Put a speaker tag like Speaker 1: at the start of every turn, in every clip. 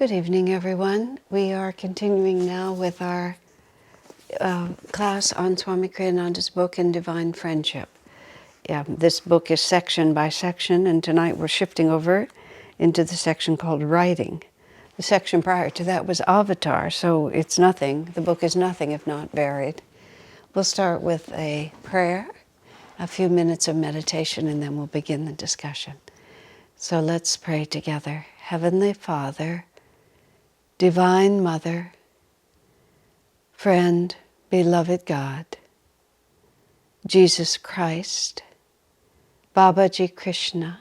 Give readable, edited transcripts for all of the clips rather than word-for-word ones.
Speaker 1: Good evening, everyone. We are continuing now with our class on Swami Kriyananda's book in Divine Friendship. This book is section by section, and tonight we're shifting over into the section called Writing. The section prior to that was Avatar, so it's nothing. The book is nothing if not varied. We'll start with a prayer, a few minutes of meditation, and then we'll begin the discussion. So let's pray together. Heavenly Father, Divine Mother, friend, beloved God, Jesus Christ, Babaji Krishna,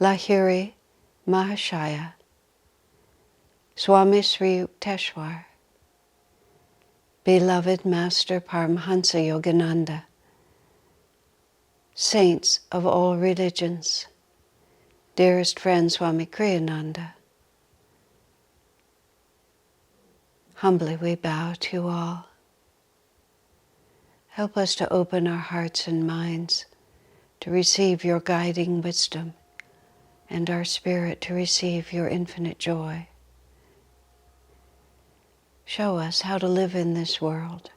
Speaker 1: Lahiri Mahashaya, Swami Sri Yukteswar, beloved Master Paramhansa Yogananda, saints of all religions, dearest friend Swami Kriyananda, humbly we bow to you all. Help us to open our hearts and minds to receive your guiding wisdom and our spirit to receive your infinite joy. Show us how to live in this world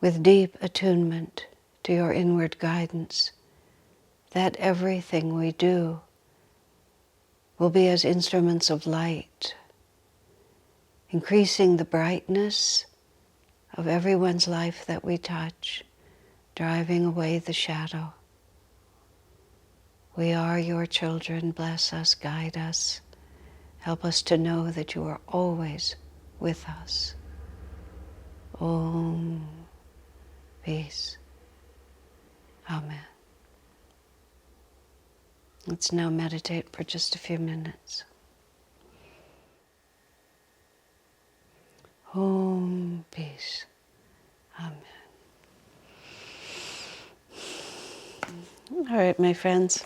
Speaker 1: with deep attunement to your inward guidance, that everything we do will be as instruments of light, increasing the brightness of everyone's life that we touch, driving away the shadow. We are your children. Bless us, guide us. Help us to know that you are always with us. Om. Peace. Amen. Let's now meditate for just a few minutes. Om. Peace. Amen. All right, my friends.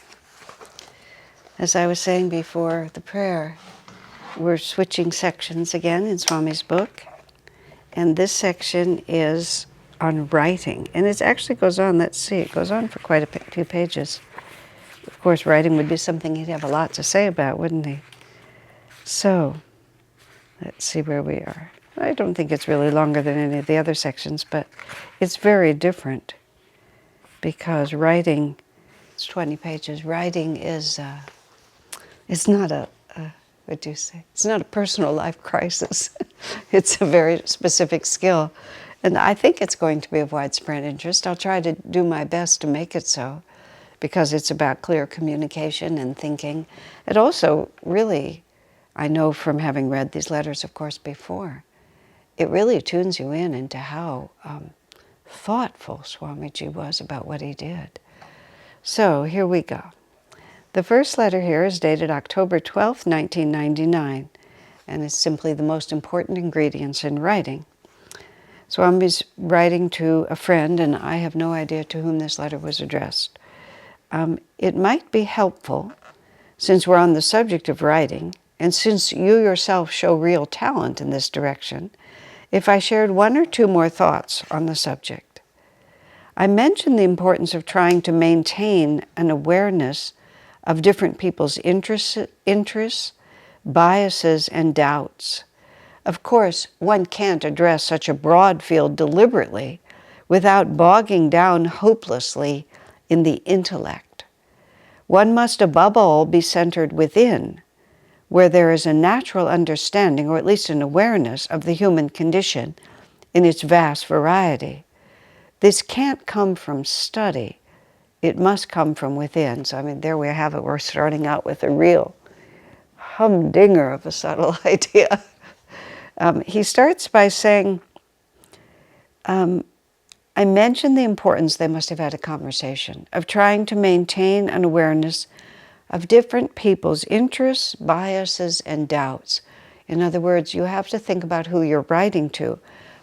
Speaker 1: As I was saying before the prayer, we're switching sections again in Swami's book. And this section is on writing. And it actually goes on, let's see, it goes on for quite a few pages. Of course, writing would be something he'd have a lot to say about, wouldn't he? So, let's see where we are. I don't think it's really longer than any of the other sections, but it's very different because writing, it's 20 pages. Writing is, it's not what do you say? It's not a personal life crisis. It's a very specific skill. And I think it's going to be of widespread interest. I'll try to do my best to make it so, because it's about clear communication and thinking. It also really, I know from having read these letters, of course, before, it really tunes you in into how thoughtful Swamiji was about what he did. So here we go. The first letter here is dated October 12th, 1999, and it's simply the most important ingredients in writing. Swami's writing to a friend, and I have no idea to whom this letter was addressed. It might be helpful, since we're on the subject of writing, and since you yourself show real talent in this direction, if I shared one or two more thoughts on the subject. I mentioned the importance of trying to maintain an awareness of different people's interests, biases, and doubts. Of course, one can't address such a broad field deliberately without bogging down hopelessly in the intellect. One must above all be centered within, where there is a natural understanding, or at least an awareness, of the human condition in its vast variety. This can't come from study. It must come from within. So, there we have it. We're starting out with a real humdinger of a subtle idea. He starts by saying, I mentioned the importance, they must have had a conversation, of trying to maintain an awareness of different people's interests, biases, and doubts. In other words, you have to think about who you're writing to.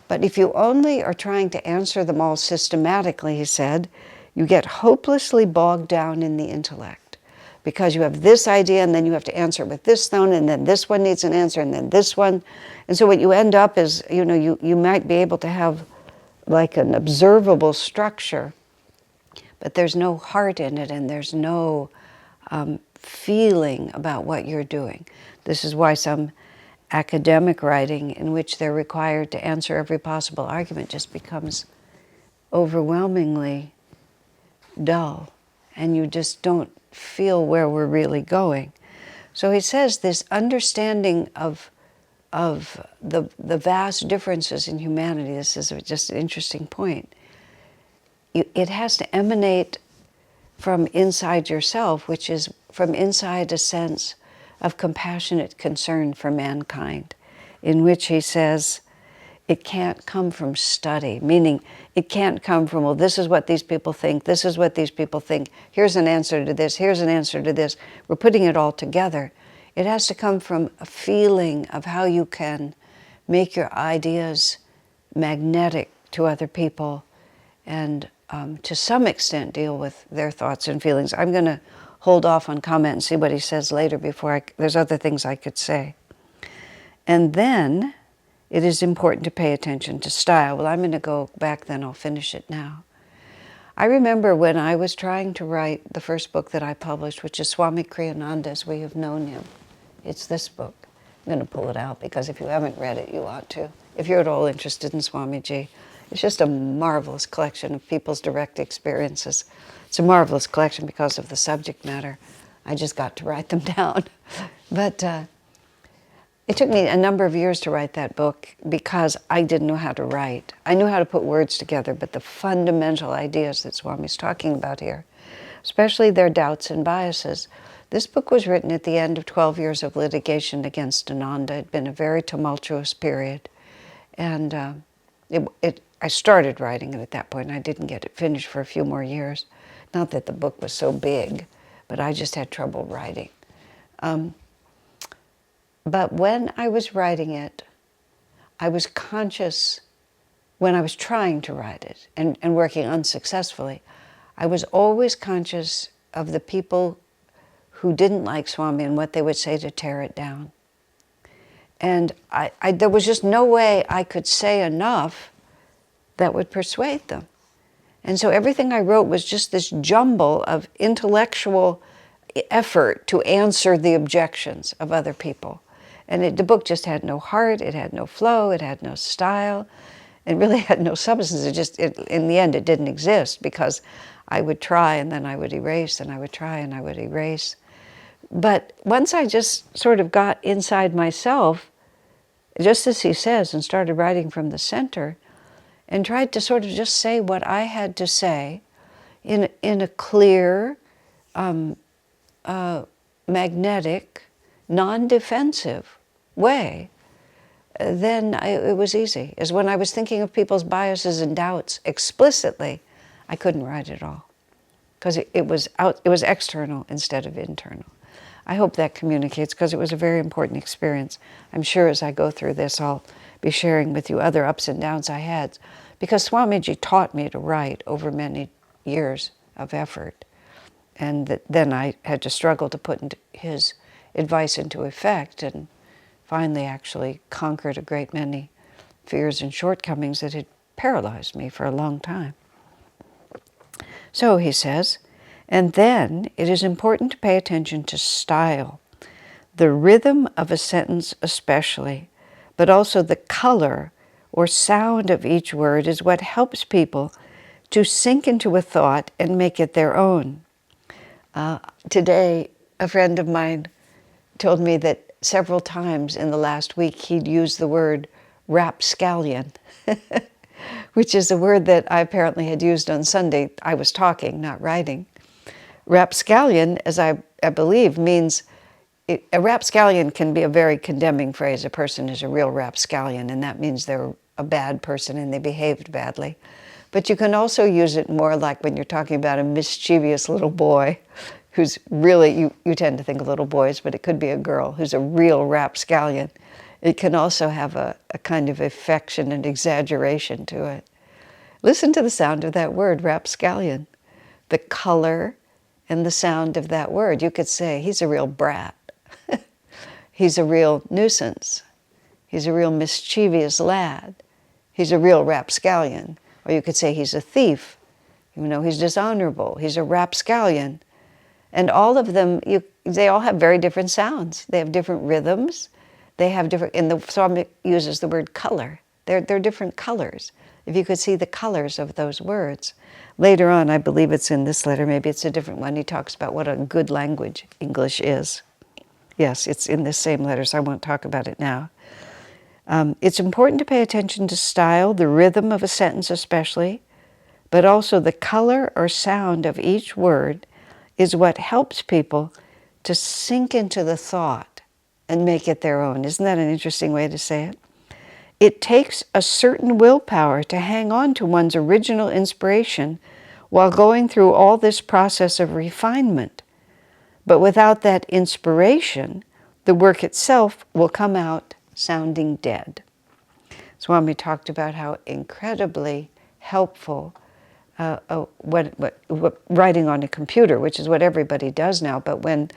Speaker 1: But if you only are trying to answer them all systematically, he said, you get hopelessly bogged down in the intellect. Because you have this idea, and then you have to answer it with this one, and then this one needs an answer, and then this one. And so what you end up is, you might be able to have like an observable structure, but there's no heart in it, and there's no feeling about what you're doing. This is why some academic writing in which they're required to answer every possible argument just becomes overwhelmingly dull, and you just don't feel where we're really going. So he says this understanding of the vast differences in humanity, this is just an interesting point. It has to emanate from inside yourself, which is from inside a sense of compassionate concern for mankind, in which he says it can't come from study, meaning it can't come from, well, this is what these people think, this is what these people think, here's an answer to this, here's an answer to this. We're putting it all together. It has to come from a feeling of how you can make your ideas magnetic to other people and to some extent deal with their thoughts and feelings. I'm going to hold off on comment and see what he says later before there's other things I could say. And then it is important to pay attention to style. Well, I'm going to go back then, I'll finish it now. I remember when I was trying to write the first book that I published, which is Swami Kriyananda as We Have Known Him. It's this book. I'm going to pull it out because if you haven't read it, you ought to. If you're at all interested in Swamiji, it's just a marvelous collection of people's direct experiences. It's a marvelous collection because of the subject matter. I just got to write them down. But it took me a number of years to write that book because I didn't know how to write. I knew how to put words together, but the fundamental ideas that Swami's talking about here, especially their doubts and biases. This book was written at the end of 12 years of litigation against Ananda. It had been a very tumultuous period. And I started writing it at that point. I didn't get it finished for a few more years. Not that the book was so big, but I just had trouble writing. But when I was writing it, I was conscious, when I was trying to write it and working unsuccessfully, I was always conscious of the people who didn't like Swami and what they would say to tear it down. And there was just no way I could say enough that would persuade them. And so everything I wrote was just this jumble of intellectual effort to answer the objections of other people. And the book just had no heart, it had no flow, it had no style, it really had no substance. In the end, it didn't exist because I would try and then I would erase and I would try and I would erase. But once I just sort of got inside myself, just as he says, and started writing from the center, and tried to sort of just say what I had to say in a clear, magnetic, non-defensive way, then it was easy. As when I was thinking of people's biases and doubts explicitly, I couldn't write at all because it was external instead of internal. I hope that communicates because it was a very important experience. I'm sure as I go through this, I'll be sharing with you other ups and downs I had because Swamiji taught me to write over many years of effort. And then I had to struggle to put his advice into effect and finally actually conquered a great many fears and shortcomings that had paralyzed me for a long time. So he says, and then it is important to pay attention to style, the rhythm of a sentence especially, but also the color or sound of each word is what helps people to sink into a thought and make it their own. Today, a friend of mine told me that several times in the last week he'd used the word rapscallion, which is a word that I apparently had used on Sunday. I was talking, not writing. Rapscallion, as I believe, means, a rapscallion can be a very condemning phrase. A person is a real rapscallion, and that means they're a bad person and they behaved badly. But you can also use it more like when you're talking about a mischievous little boy who's really, you tend to think of little boys, but it could be a girl who's a real rapscallion. It can also have a kind of affection and exaggeration to it. Listen to the sound of that word, rapscallion. The color and the sound of that word. You could say, he's a real brat. He's a real nuisance. He's a real mischievous lad. He's a real rapscallion. Or you could say he's a thief. You know, he's dishonorable. He's a rapscallion. And all of them, they all have very different sounds. They have different rhythms. They have different, and the Swami uses the word color. They're different colors. If you could see the colors of those words. Later on, I believe it's in this letter, maybe it's a different one, he talks about what a good language English is. Yes, it's in this same letter, so I won't talk about it now. It's important to pay attention to style, the rhythm of a sentence especially, but also the color or sound of each word is what helps people to sink into the thought and make it their own. Isn't that an interesting way to say it? It takes a certain willpower to hang on to one's original inspiration while going through all this process of refinement. But without that inspiration, the work itself will come out sounding dead. Swami talked about how incredibly helpful what writing on a computer, which is what everybody does now, but when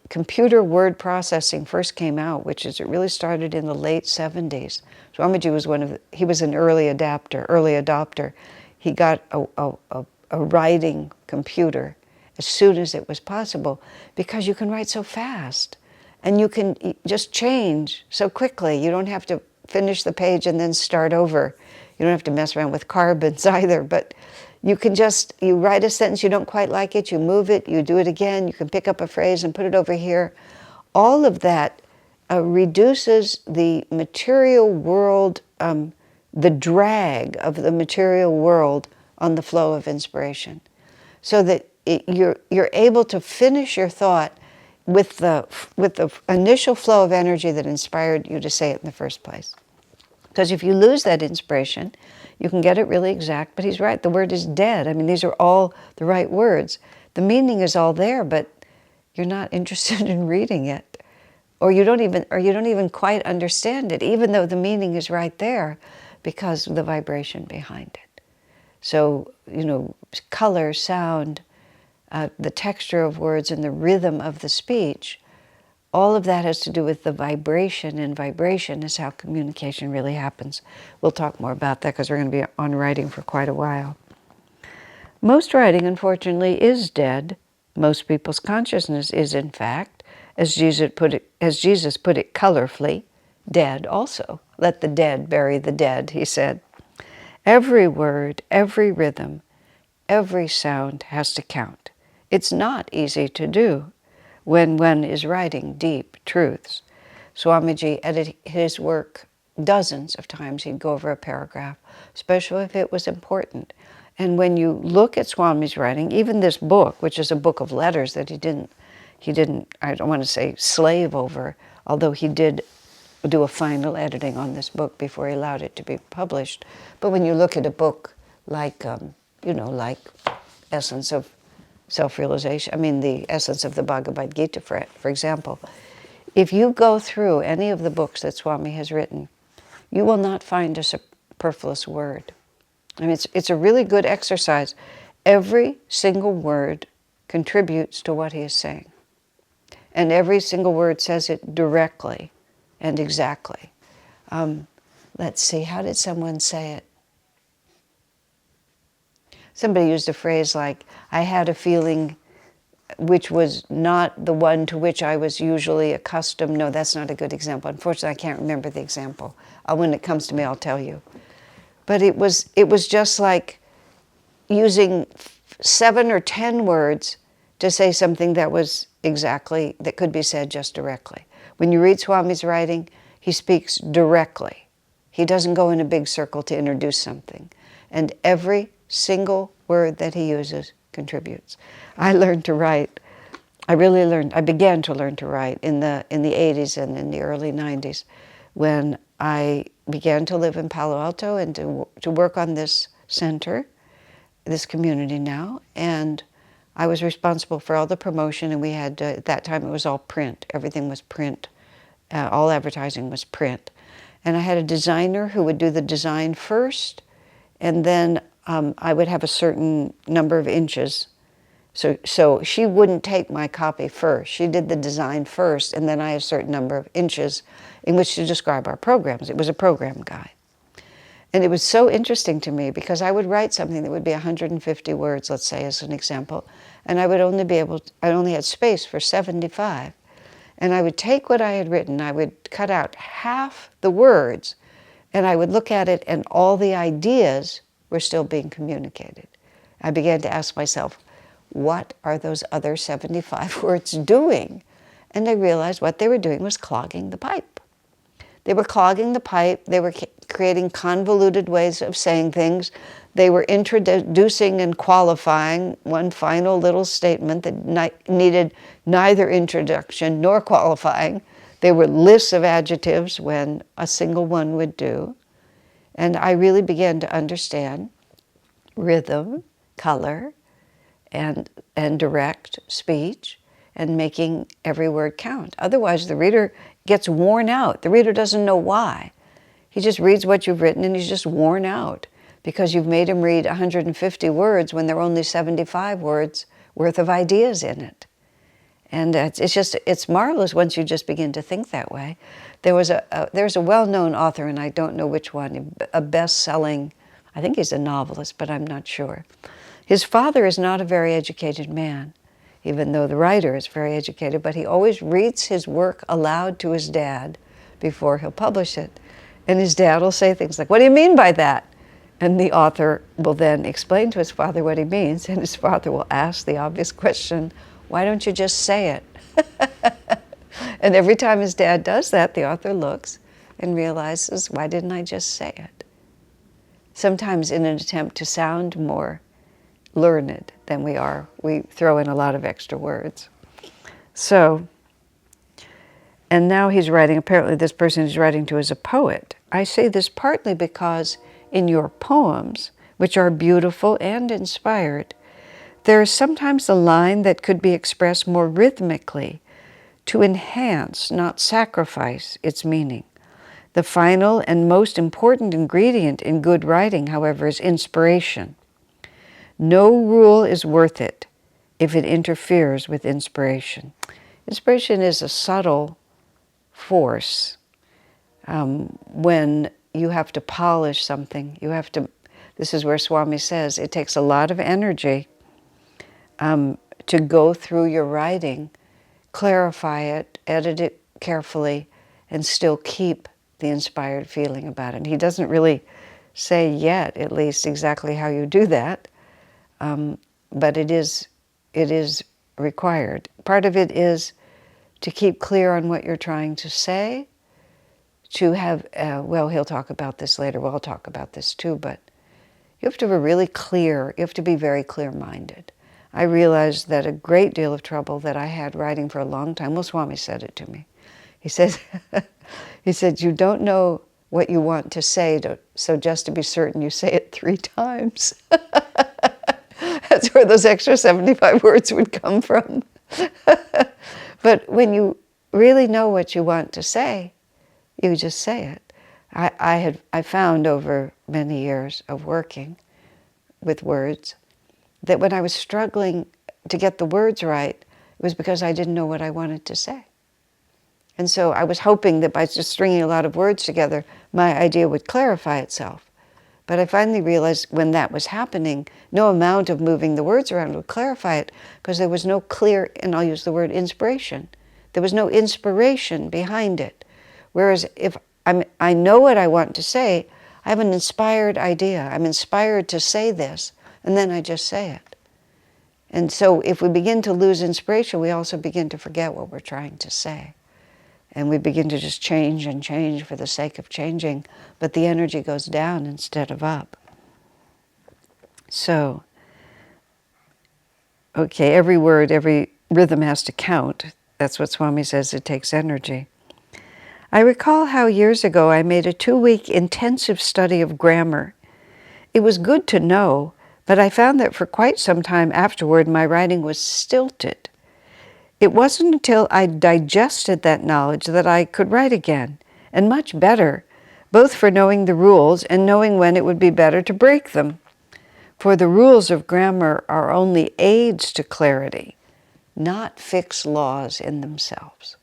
Speaker 1: computer word processing first came out, which is, it really started in the late 70s. Swamiji was he was an early adopter. He got a writing computer as soon as it was possible, because you can write so fast and you can just change so quickly. You don't have to finish the page and then start over. You don't have to mess around with carbons either, but you can you write a sentence, you don't quite like it, you move it, you do it again, you can pick up a phrase and put it over here. All of that reduces the material world, the drag of the material world on the flow of inspiration, so that you're able to finish your thought with the initial flow of energy that inspired you to say it in the first place. Because if you lose that inspiration, you can get it really exact, but he's right, the word is dead. I mean, these are all the right words. The meaning is all there, but you're not interested in reading it. Or you don't even quite understand it, even though the meaning is right there, because of the vibration behind it. So, color, sound, the texture of words, and the rhythm of the speech, all of that has to do with the vibration, and vibration is how communication really happens. We'll talk more about that because we're going to be on writing for quite a while. Most writing, unfortunately, is dead. Most people's consciousness is, in fact, as Jesus put it colorfully, dead also. Let the dead bury the dead, he said. Every word, every rhythm, every sound has to count. It's not easy to do when one is writing deep truths. Swamiji edited his work dozens of times. He'd go over a paragraph, especially if it was important. And when you look at Swami's writing, even this book, which is a book of letters that he didn't, I don't want to say slave over, although he did do a final editing on this book before he allowed it to be published. But when you look at a book like, like Essence of Self-Realization, the Essence of the Bhagavad Gita, for example, if you go through any of the books that Swami has written, you will not find a superfluous word. It's a really good exercise. Every single word contributes to what he is saying. And every single word says it directly and exactly. Let's see, how did someone say it? Somebody used a phrase like, I had a feeling which was not the one to which I was usually accustomed. No, that's not a good example. Unfortunately, I can't remember the example. When it comes to me, I'll tell you. But it was just like using 7 or 10 words to say something that could be said just directly. When you read Swami's writing, he speaks directly. He doesn't go in a big circle to introduce something. And every single word that he uses contributes. I learned to write. I began to learn to write in the 80s and in the early 90s when I began to live in Palo Alto and to work on this center, this community now. And I was responsible for all the promotion, and we had, at that time it was all print. Everything was print. All advertising was print. And I had a designer who would do the design first, and then I would have a certain number of inches. So she wouldn't take my copy first. She did the design first, and then I had a certain number of inches in which to describe our programs. It was a program guide. And it was so interesting to me because I would write something that would be 150 words, let's say, as an example, and I would only I only had space for 75. And I would take what I had written, I would cut out half the words, and I would look at it, and all the ideas were still being communicated. I began to ask myself, what are those other 75 words doing? And I realized what they were doing was clogging the pipe. They were clogging the pipe, they were creating convoluted ways of saying things, they were introducing and qualifying one final little statement that needed neither introduction nor qualifying. They were lists of adjectives when a single one would do. And I really began to understand rhythm, color, and direct speech, and making every word count. Otherwise, the reader gets worn out. The reader doesn't know why. He just reads what you've written and he's just worn out because you've made him read 150 words when there are only 75 words worth of ideas in it. And it's marvelous once you just begin to think that way. There's a well-known author, and I don't know which one, a best-selling, I think he's a novelist, but I'm not sure. His father is not a very educated man, even though the writer is very educated, but he always reads his work aloud to his dad before he'll publish it. And his dad will say things like, "What do you mean by that?" And the author will then explain to his father what he means, and his father will ask the obvious question, "Why don't you just say it?" And every time his dad does that, the author looks and realizes, why didn't I just say it? Sometimes in an attempt to sound more learned than we are, we throw in a lot of extra words. So, and now he's writing, apparently this person he's writing to is a poet. I say this partly because in your poems, which are beautiful and inspired, there is sometimes a line that could be expressed more rhythmically to enhance, not sacrifice, its meaning. The final and most important ingredient in good writing, however, is inspiration. No rule is worth it if it interferes with inspiration. Inspiration is a subtle force. When you have to polish something, this is where Swami says, it takes a lot of energy to go through your writing, clarify it, edit it carefully, and still keep the inspired feeling about it. He doesn't really say yet, at least, exactly how you do that, but it is required. Part of it is to keep clear on what you're trying to say, to have, he'll talk about this later, I'll talk about this too, but you have to be very clear-minded. I realized that a great deal of trouble that I had writing for a long time, well, Swami said it to me. He said, you don't know what you want to say, so just to be certain you say it 3 times. That's where those extra 75 words would come from. But when you really know what you want to say, you just say it. I found over many years of working with words that when I was struggling to get the words right, it was because I didn't know what I wanted to say. And so I was hoping that by just stringing a lot of words together, my idea would clarify itself. But I finally realized when that was happening, no amount of moving the words around would clarify it, because there was no clear, and I'll use the word inspiration, there was no inspiration behind it. Whereas if I know what I want to say, I have an inspired idea. I'm inspired to say this, and then I just say it. And so if we begin to lose inspiration, we also begin to forget what we're trying to say. And we begin to just change and change for the sake of changing, but the energy goes down instead of up. So, okay, every word, every rhythm has to count. That's what Swami says, it takes energy. I recall how years ago I made a 2-week intensive study of grammar. It was good to know, but I found that for quite some time afterward my writing was stilted. It wasn't until I digested that knowledge that I could write again, and much better, both for knowing the rules and knowing when it would be better to break them. For the rules of grammar are only aids to clarity, not fixed laws in themselves.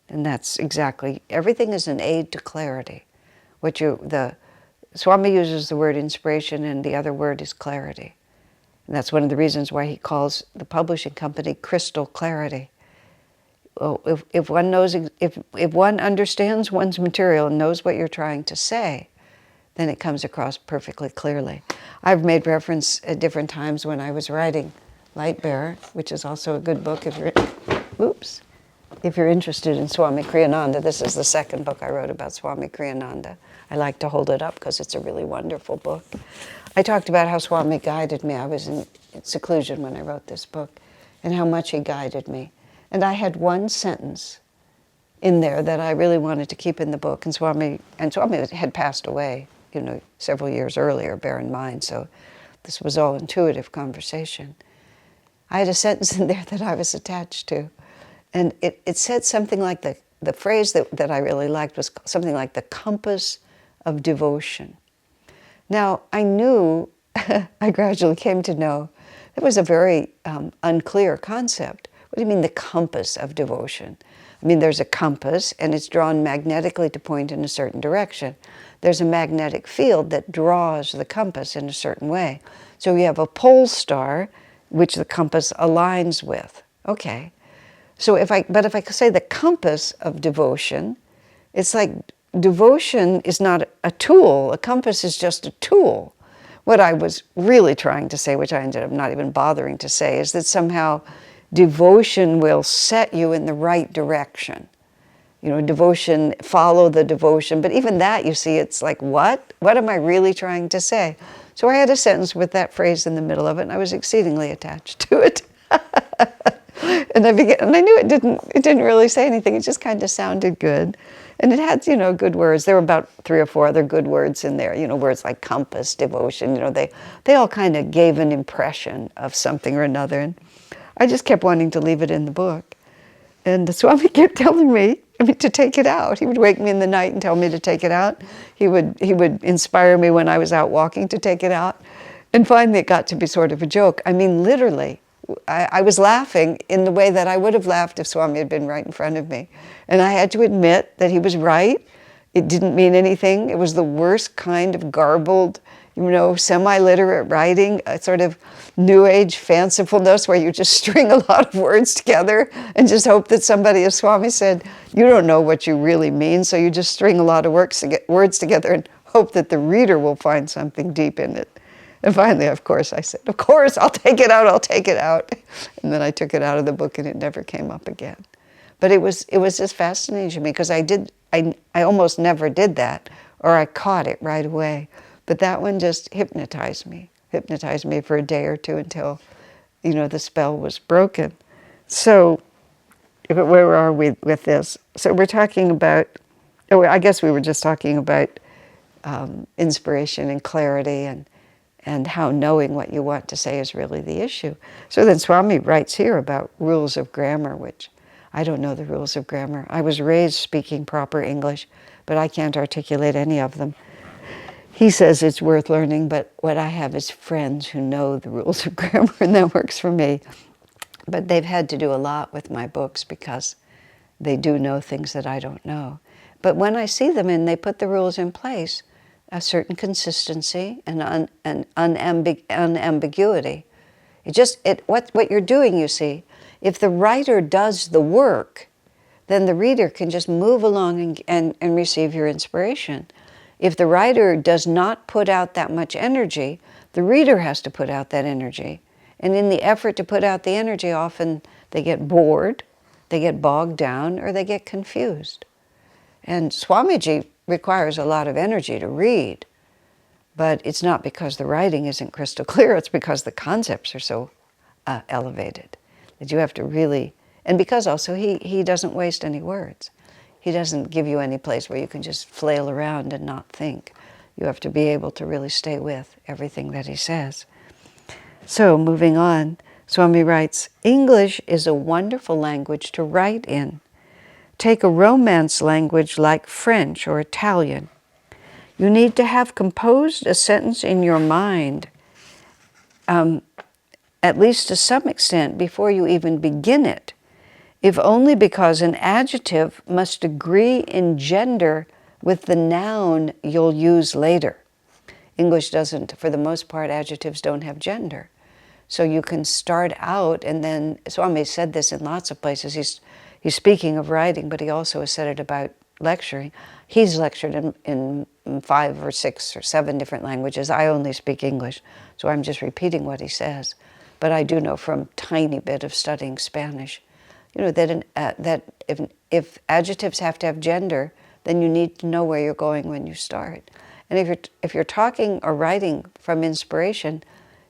Speaker 1: And that's exactly, everything is an aid to clarity. The Swami uses the word inspiration, and the other word is clarity. And that's one of the reasons why he calls the publishing company Crystal Clarity. Well, if one knows, if one understands one's material and knows what you're trying to say, then it comes across perfectly clearly. I've made reference at different times when I was writing Light Bearer, which is also a good book if you're interested in Swami Kriyananda. This is the second book I wrote about Swami Kriyananda. I like to hold it up because it's a really wonderful book. I talked about how Swami guided me. I was in seclusion when I wrote this book, and how much he guided me. And I had one sentence in there that I really wanted to keep in the book, and Swami had passed away, several years earlier, bear in mind, so this was all intuitive conversation. I had a sentence in there that I was attached to, and it said something like the phrase that I really liked was something like the compass of devotion. Now, I knew, I gradually came to know, it was a very unclear concept. What do you mean, the compass of devotion? I mean, there's a compass, and it's drawn magnetically to point in a certain direction. There's a magnetic field that draws the compass in a certain way. So you have a pole star, which the compass aligns with. Okay. So if I say the compass of devotion, it's like devotion is not a tool. A compass is just a tool. What I was really trying to say, which I ended up not even bothering to say, is that somehow devotion will set you in the right direction. Devotion, follow the devotion. But even that, you see, it's like, what? What am I really trying to say? So I had a sentence with that phrase in the middle of it, and I was exceedingly attached to it. and I knew it didn't really say anything. It just kind of sounded good. And it had, good words. There were about 3 or 4 other good words in there, words like compass, devotion, they all kind of gave an impression of something or another. And I just kept wanting to leave it in the book. And the Swami kept telling me, to take it out. He would wake me in the night and tell me to take it out. He would inspire me when I was out walking to take it out. And finally it got to be sort of a joke. I mean, literally, I was laughing in the way that I would have laughed if Swami had been right in front of me. And I had to admit that he was right. It didn't mean anything. It was the worst kind of garbled, semi-literate writing, a sort of New Age fancifulness where you just string a lot of words together and just hope that somebody, as Swami said, you don't know what you really mean, so you just string a lot of words together and hope that the reader will find something deep in it. And finally, of course, I said, of course, I'll take it out. And then I took it out of the book and it never came up again. But it was just fascinating to me because I almost never did that, or I caught it right away. But that one just hypnotized me for a day or two until, the spell was broken. So, where are we with this? So we're talking about, I guess we were just talking about inspiration and clarity and how knowing what you want to say is really the issue. So then Swami writes here about rules of grammar, which I don't know the rules of grammar. I was raised speaking proper English, but I can't articulate any of them. He says it's worth learning, but what I have is friends who know the rules of grammar, and that works for me. But they've had to do a lot with my books because they do know things that I don't know. But when I see them and they put the rules in place, a certain consistency and unambiguity. What you're doing, you see, if the writer does the work, then the reader can just move along and receive your inspiration. If the writer does not put out that much energy, the reader has to put out that energy. And in the effort to put out the energy, often they get bored, they get bogged down, or they get confused. And Swamiji requires a lot of energy to read, but it's not because the writing isn't crystal clear, it's because the concepts are so elevated that you have to really, and because also he doesn't waste any words. He doesn't give you any place where you can just flail around and not think. You have to be able to really stay with everything that he says. So moving on, Swami writes, English is a wonderful language to write in. Take a Romance language like French or Italian. You need to have composed a sentence in your mind, at least to some extent, before you even begin it, if only because an adjective must agree in gender with the noun you'll use later. English doesn't, for the most part, adjectives don't have gender. So you can start out, and then Swami said this in lots of places. He's speaking of writing, but he also has said it about lecturing. He's lectured in 5 or 6 or 7 different languages. I only speak English, so I'm just repeating what he says. But I do know from a tiny bit of studying Spanish, that if adjectives have to have gender, then you need to know where you're going when you start. And if you're talking or writing from inspiration,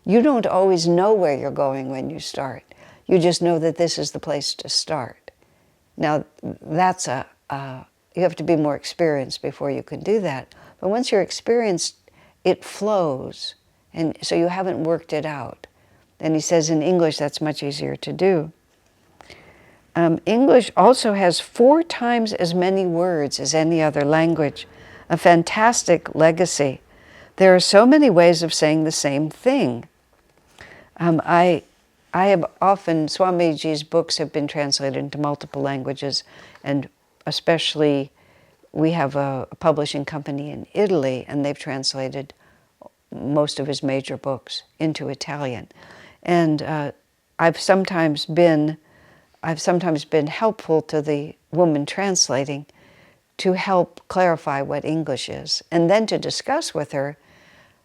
Speaker 1: you don't always know where you're going when you start. You just know that this is the place to start. Now, that's you have to be more experienced before you can do that. But once you're experienced, it flows. And so you haven't worked it out. And he says in English, that's much easier to do. English also has 4 times as many words as any other language, a fantastic legacy. There are so many ways of saying the same thing. I have often, Swamiji's books have been translated into multiple languages, and especially we have a publishing company in Italy, and they've translated most of his major books into Italian. And I've sometimes been helpful to the woman translating to help clarify what English is, and then to discuss with her,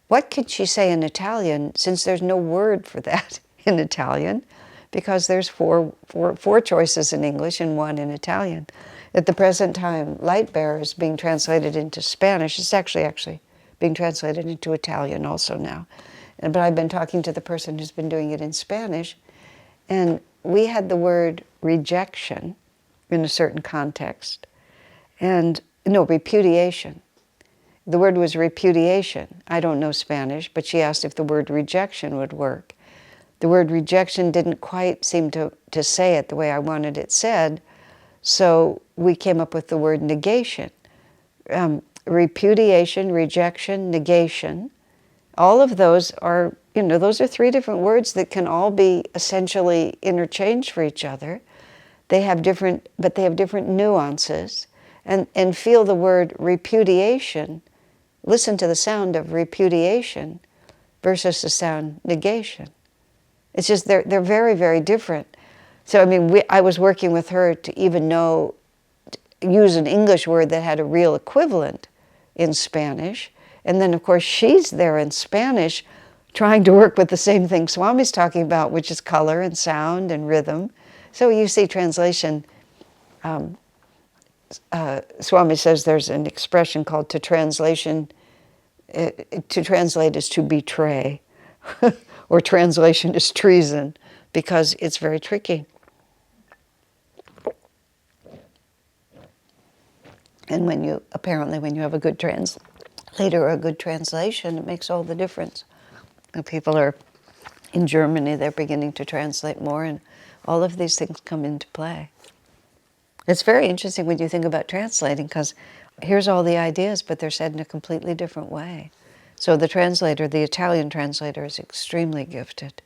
Speaker 1: what could she say in Italian, since there's no word for that in Italian, because there's four choices in English and 1 in Italian. At the present time, Light Bearer is being translated into Spanish. It's actually being translated into Italian also now. But I've been talking to the person who's been doing it in Spanish, and we had the word rejection in a certain context, and repudiation. The word was repudiation. I don't know Spanish, but she asked if the word rejection would work. The word rejection didn't quite seem to say it the way I wanted it said, so we came up with the word negation. Repudiation, rejection, negation, all of those are, those are 3 different words that can all be essentially interchanged for each other. They have different nuances. And feel the word repudiation, listen to the sound of repudiation versus the sound negation. It's just, they're very, very different. So, I was working with her to even use an English word that had a real equivalent in Spanish. And then, of course, she's there in Spanish trying to work with the same thing Swami's talking about, which is color and sound and rhythm. So you see translation, Swami says there's an expression called to translate is to betray, or translation is treason, because it's very tricky. And when you have a good translator or a good translation, it makes all the difference. The people are in Germany, they're beginning to translate more, and all of these things come into play. It's very interesting when you think about translating, because here's all the ideas, but they're said in a completely different way. So the Italian translator is extremely gifted,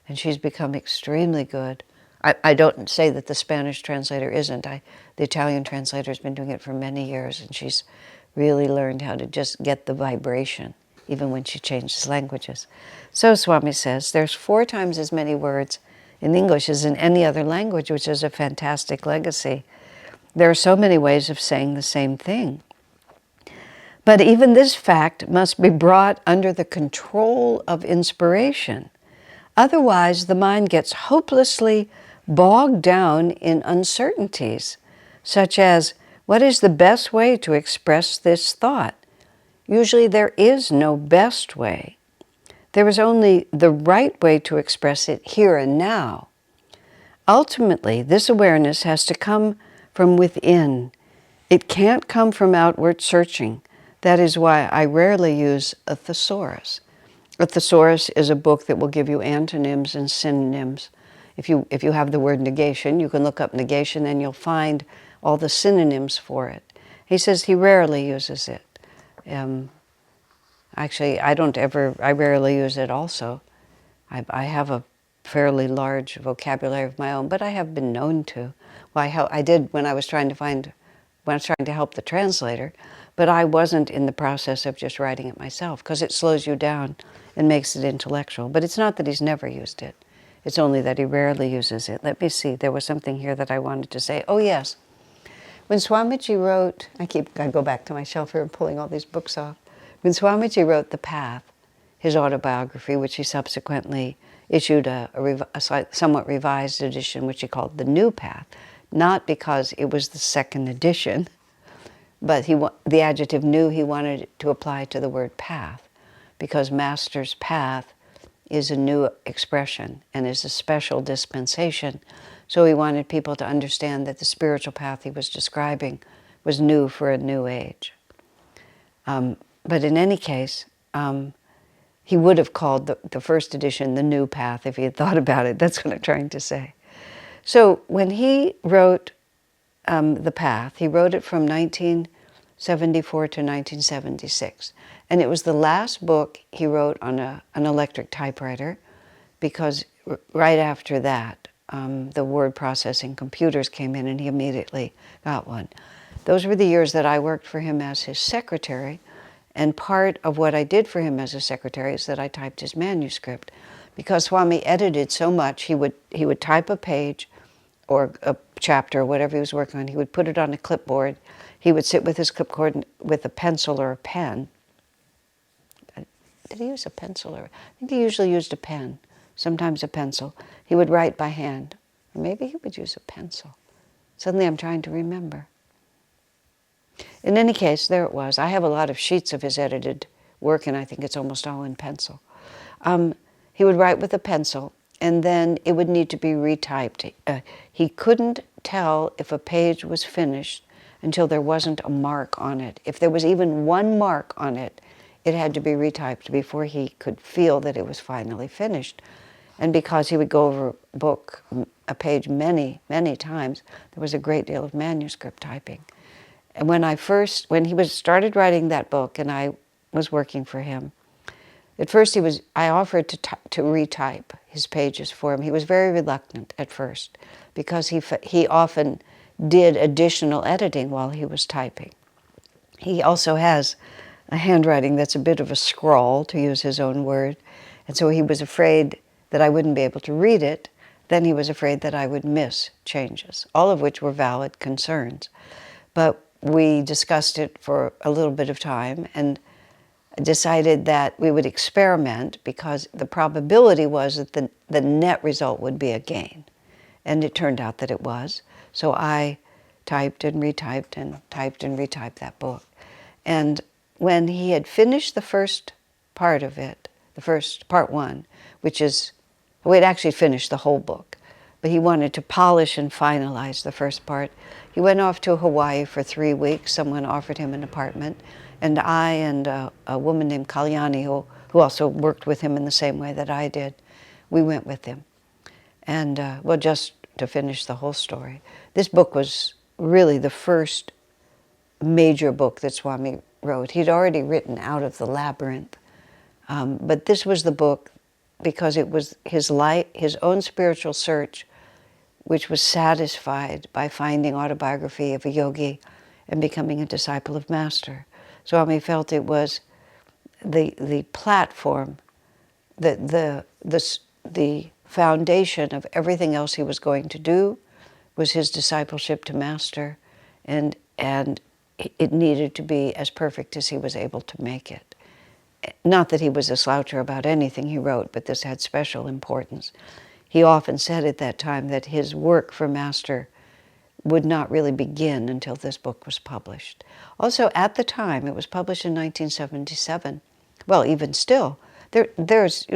Speaker 1: and she's become extremely good. I don't say that the Spanish translator isn't. The Italian translator has been doing it for many years, and she's really learned how to just get the vibration, even when she changes languages. So Swami says, there's 4 times as many words in English as in any other language, which is a fantastic legacy. There are so many ways of saying the same thing. But even this fact must be brought under the control of inspiration. Otherwise, the mind gets hopelessly bogged down in uncertainties, such as, what is the best way to express this thought? Usually there is no best way. There is only the right way to express it here and now. Ultimately, this awareness has to come from within. It can't come from outward searching. That is why I rarely use a thesaurus. A thesaurus is a book that will give you antonyms and synonyms. If you have the word negation, you can look up negation and you'll find all the synonyms for it. He says he rarely uses it. Actually, I rarely use it also. I have a fairly large vocabulary of my own, but I have been known to. Well, I did when I was trying to help the translator, But I wasn't in the process of just writing it myself, because it slows you down and makes it intellectual. But it's not that he's never used it. It's only that he rarely uses it. Let me see. There was something here that I wanted to say. Oh, yes. When Swamiji wrote, I go back to my shelf here and pulling all these books off. When Swamiji wrote The Path, his autobiography, which he subsequently issued a somewhat revised edition, which he called The New Path, not because it was the second edition, but the adjective new he wanted to apply to the word path, because Master's path is a new expression and is a special dispensation. So he wanted people to understand that the spiritual path he was describing was new for a new age. But in any case, he would have called the first edition The New Path if he had thought about it. That's what I'm trying to say. So when he wrote The Path, he wrote it from 1974 to 1976. And it was the last book he wrote on an electric typewriter, because right after that, the word processing computers came in and he immediately got one. Those were the years that I worked for him as his secretary, and part of what I did for him as a secretary is that I typed his manuscript. Because Swami edited so much, he would type a page or a chapter or whatever he was working on, he would put it on a clipboard. He would sit with his clipboard with a pencil or a pen. Did he use a pencil? I think he usually used a pen, sometimes a pencil. He would write by hand. Or maybe he would use a pencil. Suddenly I'm trying to remember. In any case, there it was. I have a lot of sheets of his edited work, and I think it's almost all in pencil. He would write with a pencil, and then it would need to be retyped. He couldn't tell if a page was finished until there wasn't a mark on it. If there was even one mark on it, it had to be retyped before he could feel that it was finally finished. And because he would go over a page many, many times, there was a great deal of manuscript typing. And when he started writing that book, and I was working for him, at first I offered to retype his pages for him. He was very reluctant at first, because he often did additional editing while he was typing. He also has a handwriting that's a bit of a scrawl, to use his own word, and so he was afraid that I wouldn't be able to read it. Then he was afraid that I would miss changes, all of which were valid concerns. But we discussed it for a little bit of time and decided that we would experiment, because the probability was that the net result would be a gain. And it turned out that it was. So I typed and retyped and typed and retyped that book. And when he had finished the first part of it, the first part one, which is, well, he'd actually finished the whole book, but he wanted to polish and finalize the first part. He went off to Hawaii for 3 weeks. Someone offered him an apartment, and I and a woman named Kalyani, who also worked with him in the same way that I did, we went with him. And, well, just to finish the whole story, this book was really the first major book that Swami wrote. He'd already written Out of the Labyrinth, but this was the book because it was his own spiritual search, which was satisfied by finding autobiography of a yogi and becoming a disciple of Master. Swami felt it was the platform, the foundation of everything else he was going to do was his discipleship to Master, and it needed to be as perfect as he was able to make it. Not that he was a sloucher about anything he wrote, but this had special importance. He often said at that time that his work for Master would not really begin until this book was published. Also, at the time, it was published in 1977. Well, even still, there's,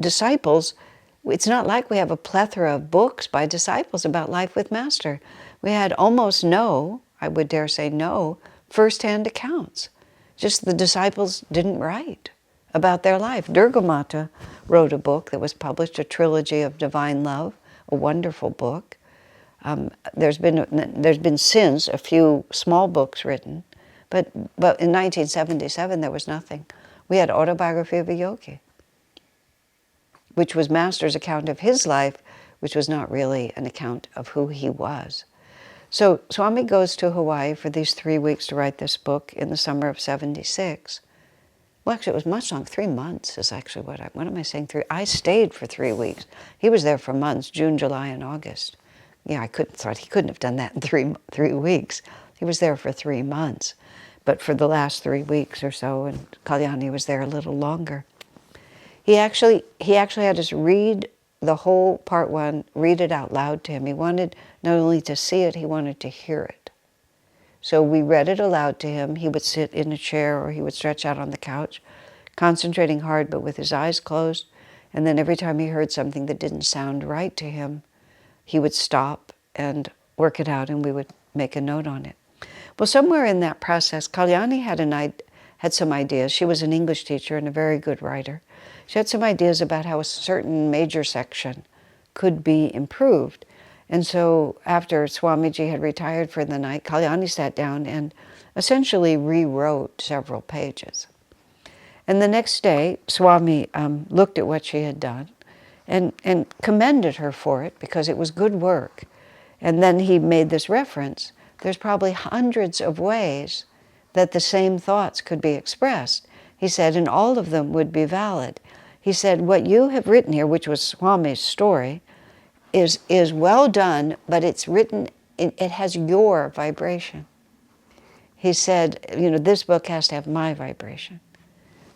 Speaker 1: disciples. It's not like we have a plethora of books by disciples about life with Master. We had almost no, I would dare say no, first-hand accounts. Just the disciples didn't write about their life. Durga Mata wrote a book that was published, a trilogy of divine love, a wonderful book. There's been since a few small books written, but in 1977 there was nothing. We had Autobiography of a Yogi, which was Master's account of his life, which was not really an account of who he was. So Swami goes to Hawaii for these 3 weeks to write this book in the summer of 76. Well, actually, it was much longer. 3 months is actually what am I saying? I stayed for 3 weeks. He was there for months, June, July, and August. Yeah, thought he couldn't have done that in three weeks. He was there for 3 months. But for the last 3 weeks or so, and Kalyani was there a little longer. He actually had us read the whole part 1, read it out loud to him. He wanted not only to see it, he wanted to hear it. So we read it aloud to him. He would sit in a chair or he would stretch out on the couch, concentrating hard but with his eyes closed. And then every time he heard something that didn't sound right to him, he would stop and work it out, and we would make a note on it. Well, somewhere in that process, Kalyani had some ideas. She was an English teacher and a very good writer. She had some ideas about how a certain major section could be improved. And so after Swamiji had retired for the night, Kalyani sat down and essentially rewrote several pages. And the next day, Swami looked at what she had done and commended her for it because it was good work. And then he made this reference. There's probably hundreds of ways that the same thoughts could be expressed. He said, and all of them would be valid. He said, what you have written here, which was Swami's story, is well done, but it's written, it has your vibration. He said, this book has to have my vibration.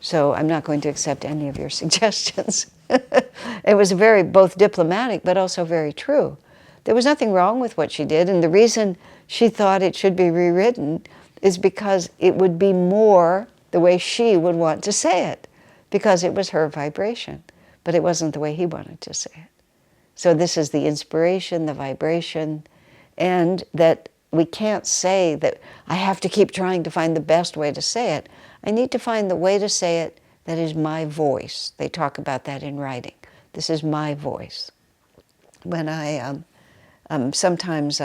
Speaker 1: So I'm not going to accept any of your suggestions. It was very both diplomatic, but also very true. There was nothing wrong with what she did, and the reason she thought it should be rewritten is because it would be more the way she would want to say it, because it was her vibration, but it wasn't the way he wanted to say it. So this is the inspiration, the vibration, and that we can't say that I have to keep trying to find the best way to say it. I need to find the way to say it that is my voice. They talk about that in writing. This is my voice. When I sometimes,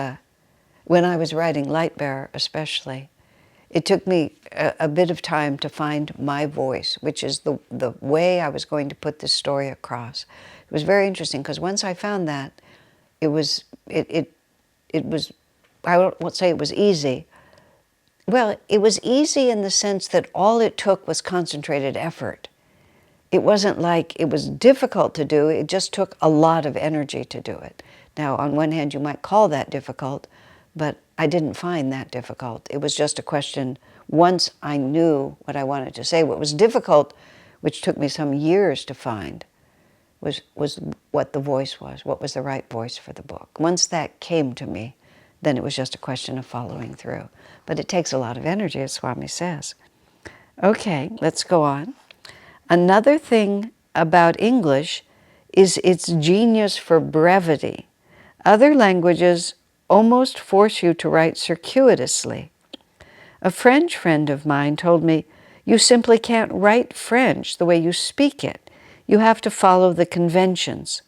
Speaker 1: when I was writing Lightbearer especially, it took me a bit of time to find my voice, which is the way I was going to put this story across. It was very interesting because once I found that, it was, I won't say it was easy. Well, it was easy in the sense that all it took was concentrated effort. It wasn't like it was difficult to do, it just took a lot of energy to do it. Now, on one hand, you might call that difficult, but I didn't find that difficult. It was just a question, once I knew what I wanted to say. What was difficult, which took me some years to find, was what the voice was, what was the right voice for the book. Once that came to me, then it was just a question of following through. But it takes a lot of energy, as Swami says. Okay, let's go on. Another thing about English is its genius for brevity. Other languages almost force you to write circuitously. A French friend of mine told me, you simply can't write French the way you speak it. You have to follow the conventions.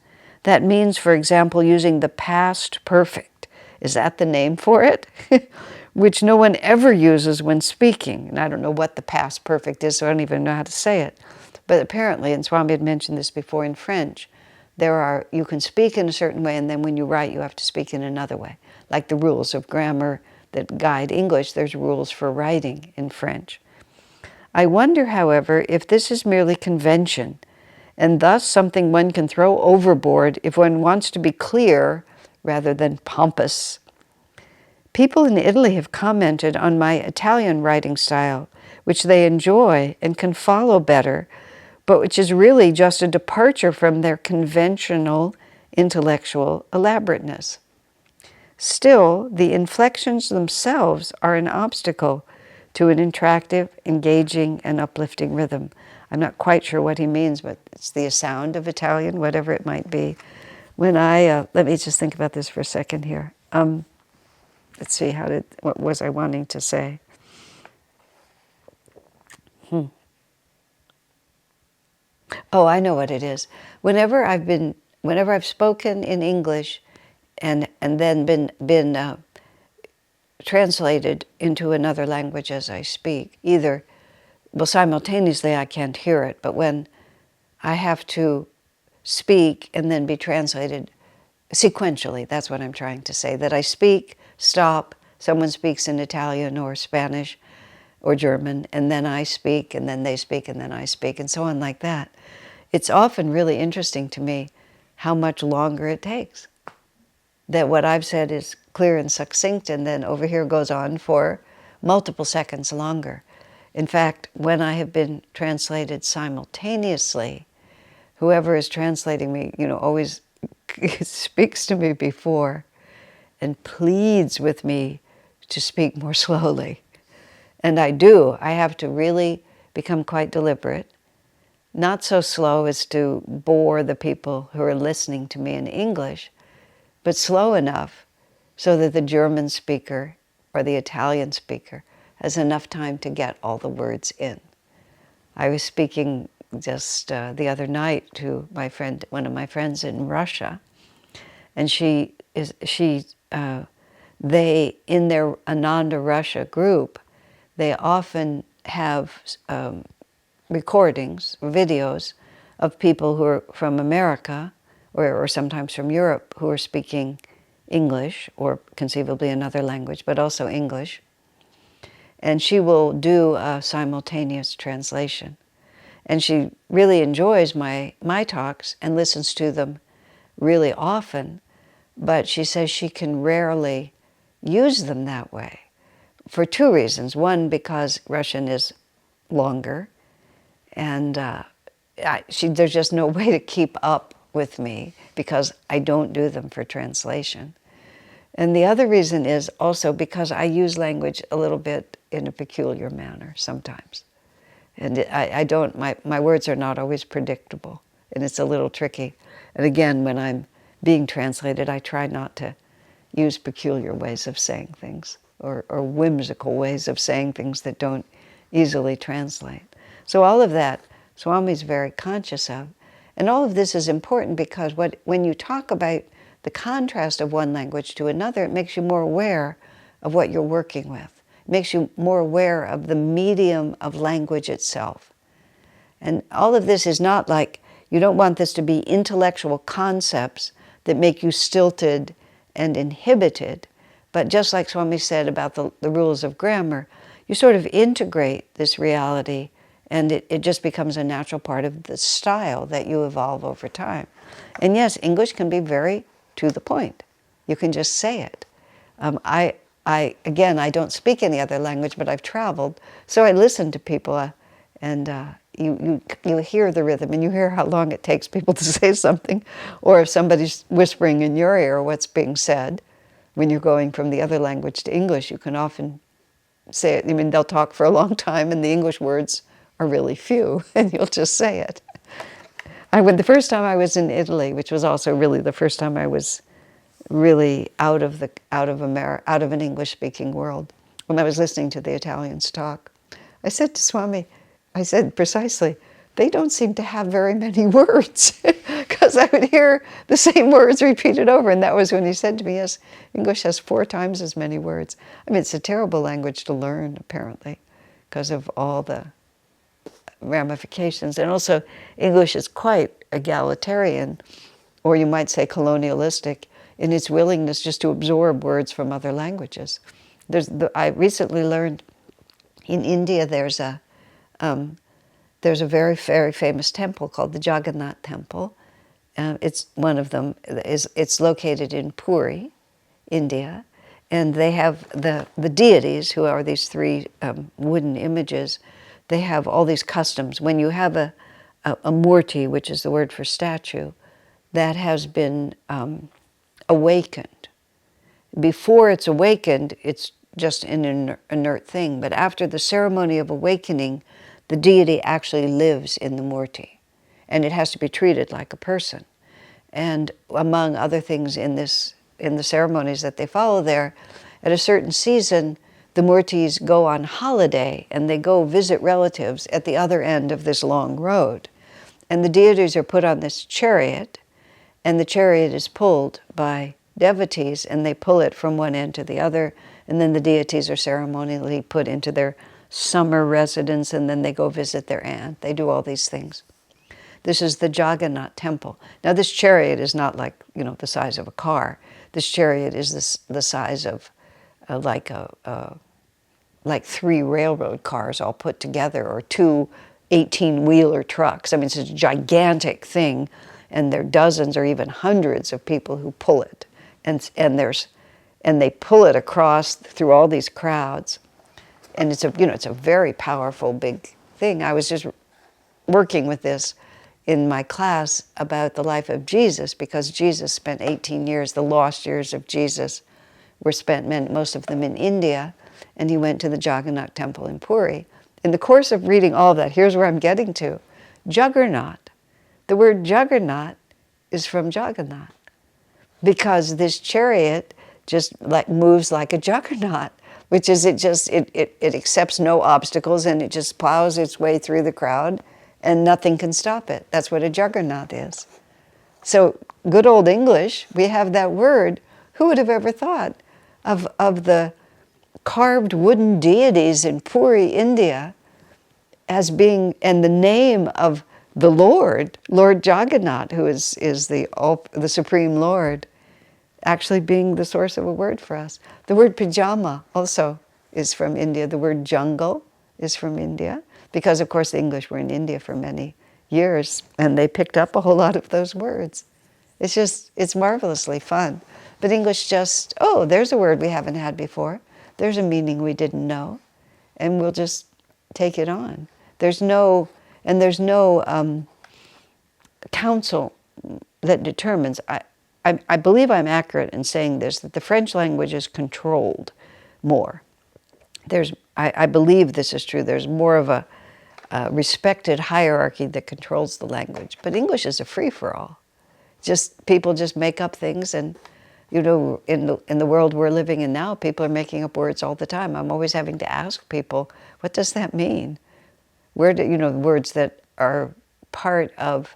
Speaker 1: That means, for example, using the past perfect. Is that the name for it? Which no one ever uses when speaking. And I don't know what the past perfect is, so I don't even know how to say it. But apparently, and Swami had mentioned this before, in French, you can speak in a certain way, and then when you write, you have to speak in another way. Like the rules of grammar that guide English, there's rules for writing in French. I wonder, however, if this is merely convention, and thus something one can throw overboard if one wants to be clear rather than pompous. People in Italy have commented on my Italian writing style, which they enjoy and can follow better, but which is really just a departure from their conventional intellectual elaborateness. Still, the inflections themselves are an obstacle to an attractive, engaging, and uplifting rhythm. I'm not quite sure what he means, but it's the sound of Italian, whatever it might be. When let me just think about this for a second here. Let's see, what was I wanting to say? Oh, I know what it is. Whenever I've spoken in English and then been translated into another language as I speak, simultaneously I can't hear it, but when I have to speak and then be translated sequentially, that's what I'm trying to say, that I speak, stop, someone speaks in Italian or Spanish or German, and then I speak, and then they speak, and then I speak, and so on like that. It's often really interesting to me how much longer it takes. That what I've said is clear and succinct, and then over here goes on for multiple seconds longer. In fact, when I have been translated simultaneously, whoever is translating me, always speaks to me before and pleads with me to speak more slowly. And I do. I have to really become quite deliberate, not so slow as to bore the people who are listening to me in English, but slow enough so that the German speaker or the Italian speaker has enough time to get all the words in. I was speaking just the other night to my friend, one of my friends in Russia, and they, in their Ananda Russia group, they often have recordings, videos of people who are from America or sometimes from Europe who are speaking English or conceivably another language, but also English. And she will do a simultaneous translation. And she really enjoys my talks and listens to them really often, but she says she can rarely use them that way for two reasons. One, because Russian is longer, and there's just no way to keep up with me because I don't do them for translation. And the other reason is also because I use language a little bit in a peculiar manner sometimes. And I don't, my words are not always predictable, and it's a little tricky. And again, when I'm being translated, I try not to use peculiar ways of saying things or whimsical ways of saying things that don't easily translate. So all of that, Swami's very conscious of. And all of this is important because when you talk about the contrast of one language to another, it makes you more aware of what you're working with. It makes you more aware of the medium of language itself. And all of this is not like, you don't want this to be intellectual concepts that make you stilted and inhibited, but just like Swami said about the rules of grammar, you sort of integrate this reality and it just becomes a natural part of the style that you evolve over time. And yes, English can be very to the point. You can just say it. Again, I don't speak any other language, but I've traveled, so I listen to people, and you hear the rhythm, and you hear how long it takes people to say something, or if somebody's whispering in your ear what's being said. When you're going from the other language to English, you can often say it. I mean, they'll talk for a long time, and the English words are really few, and you'll just say it. The first time I was in Italy, which was also really the first time I was really out of an English-speaking world, when I was listening to the Italians talk, I said to Swami, I said precisely, they don't seem to have very many words, because I would hear the same words repeated over, and that was when he said to me, yes, English has 4 times as many words. I mean, it's a terrible language to learn, apparently, because of all the ramifications. And also, English is quite egalitarian, or you might say colonialistic, in its willingness just to absorb words from other languages. I recently learned in India there's a very, very famous temple called the Jagannath Temple. It's one of them. It's located in Puri, India, and they have the deities, who are these 3 wooden images. They have all these customs. When you have a murti, which is the word for statue, that has been awakened. Before it's awakened, it's just an inert thing. But after the ceremony of awakening, the deity actually lives in the murti, and it has to be treated like a person. And among other things in the ceremonies that they follow there, at a certain season, the murtis go on holiday and they go visit relatives at the other end of this long road. And the deities are put on this chariot, and the chariot is pulled by devotees, and they pull it from one end to the other, and then the deities are ceremonially put into their summer residence, and then they go visit their aunt. They do all these things. This is the Jagannath temple. Now this chariot is not like, the size of a car. This chariot is the size of like 3 railroad cars all put together, or 2 18-wheeler trucks. I mean, it's a gigantic thing, and there are dozens or even hundreds of people who pull it, and they pull it across through all these crowds, and it's a very powerful big thing. I was just working with this in my class about the life of Jesus, because Jesus spent 18 years, the lost years of Jesus were spent, most of them in India, and he went to the Jagannath temple in Puri. In the course of reading all of that, here's where I'm getting to. Juggernaut. The word juggernaut is from Jagannath, because this chariot just moves like a juggernaut, which is it accepts no obstacles, and it just plows its way through the crowd, and nothing can stop it. That's what a juggernaut is. So good old English, we have that word. Who would have ever thought of the carved wooden deities in Puri, India, as being, and the name of the Lord Jagannath, who is the Supreme Lord, actually being the source of a word for us. The word pajama also is from India. The word jungle is from India, because of course the English were in India for many years, and they picked up a whole lot of those words. It's marvelously fun. But English just, there's a word we haven't had before. There's a meaning we didn't know, and we'll just take it on. There's no council that determines. I believe I'm accurate in saying this, that the French language is controlled more. I believe this is true. There's more of a respected hierarchy that controls the language. But English is a free-for-all. People just make up things, and in the world we're living in now, people are making up words all the time. I'm always having to ask people, what does that mean? Where do words that are part of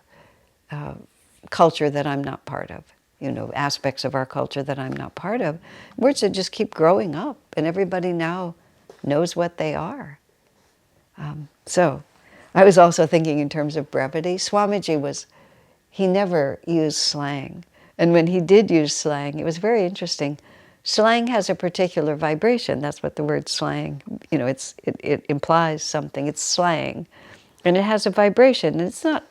Speaker 1: culture that I'm not part of, aspects of our culture that I'm not part of, words that just keep growing up, and everybody now knows what they are. So I was also thinking in terms of brevity. Swamiji he never used slang. And when he did use slang, it was very interesting. Slang has a particular vibration. That's what the word slang, it implies something. It's slang. And it has a vibration. And it's not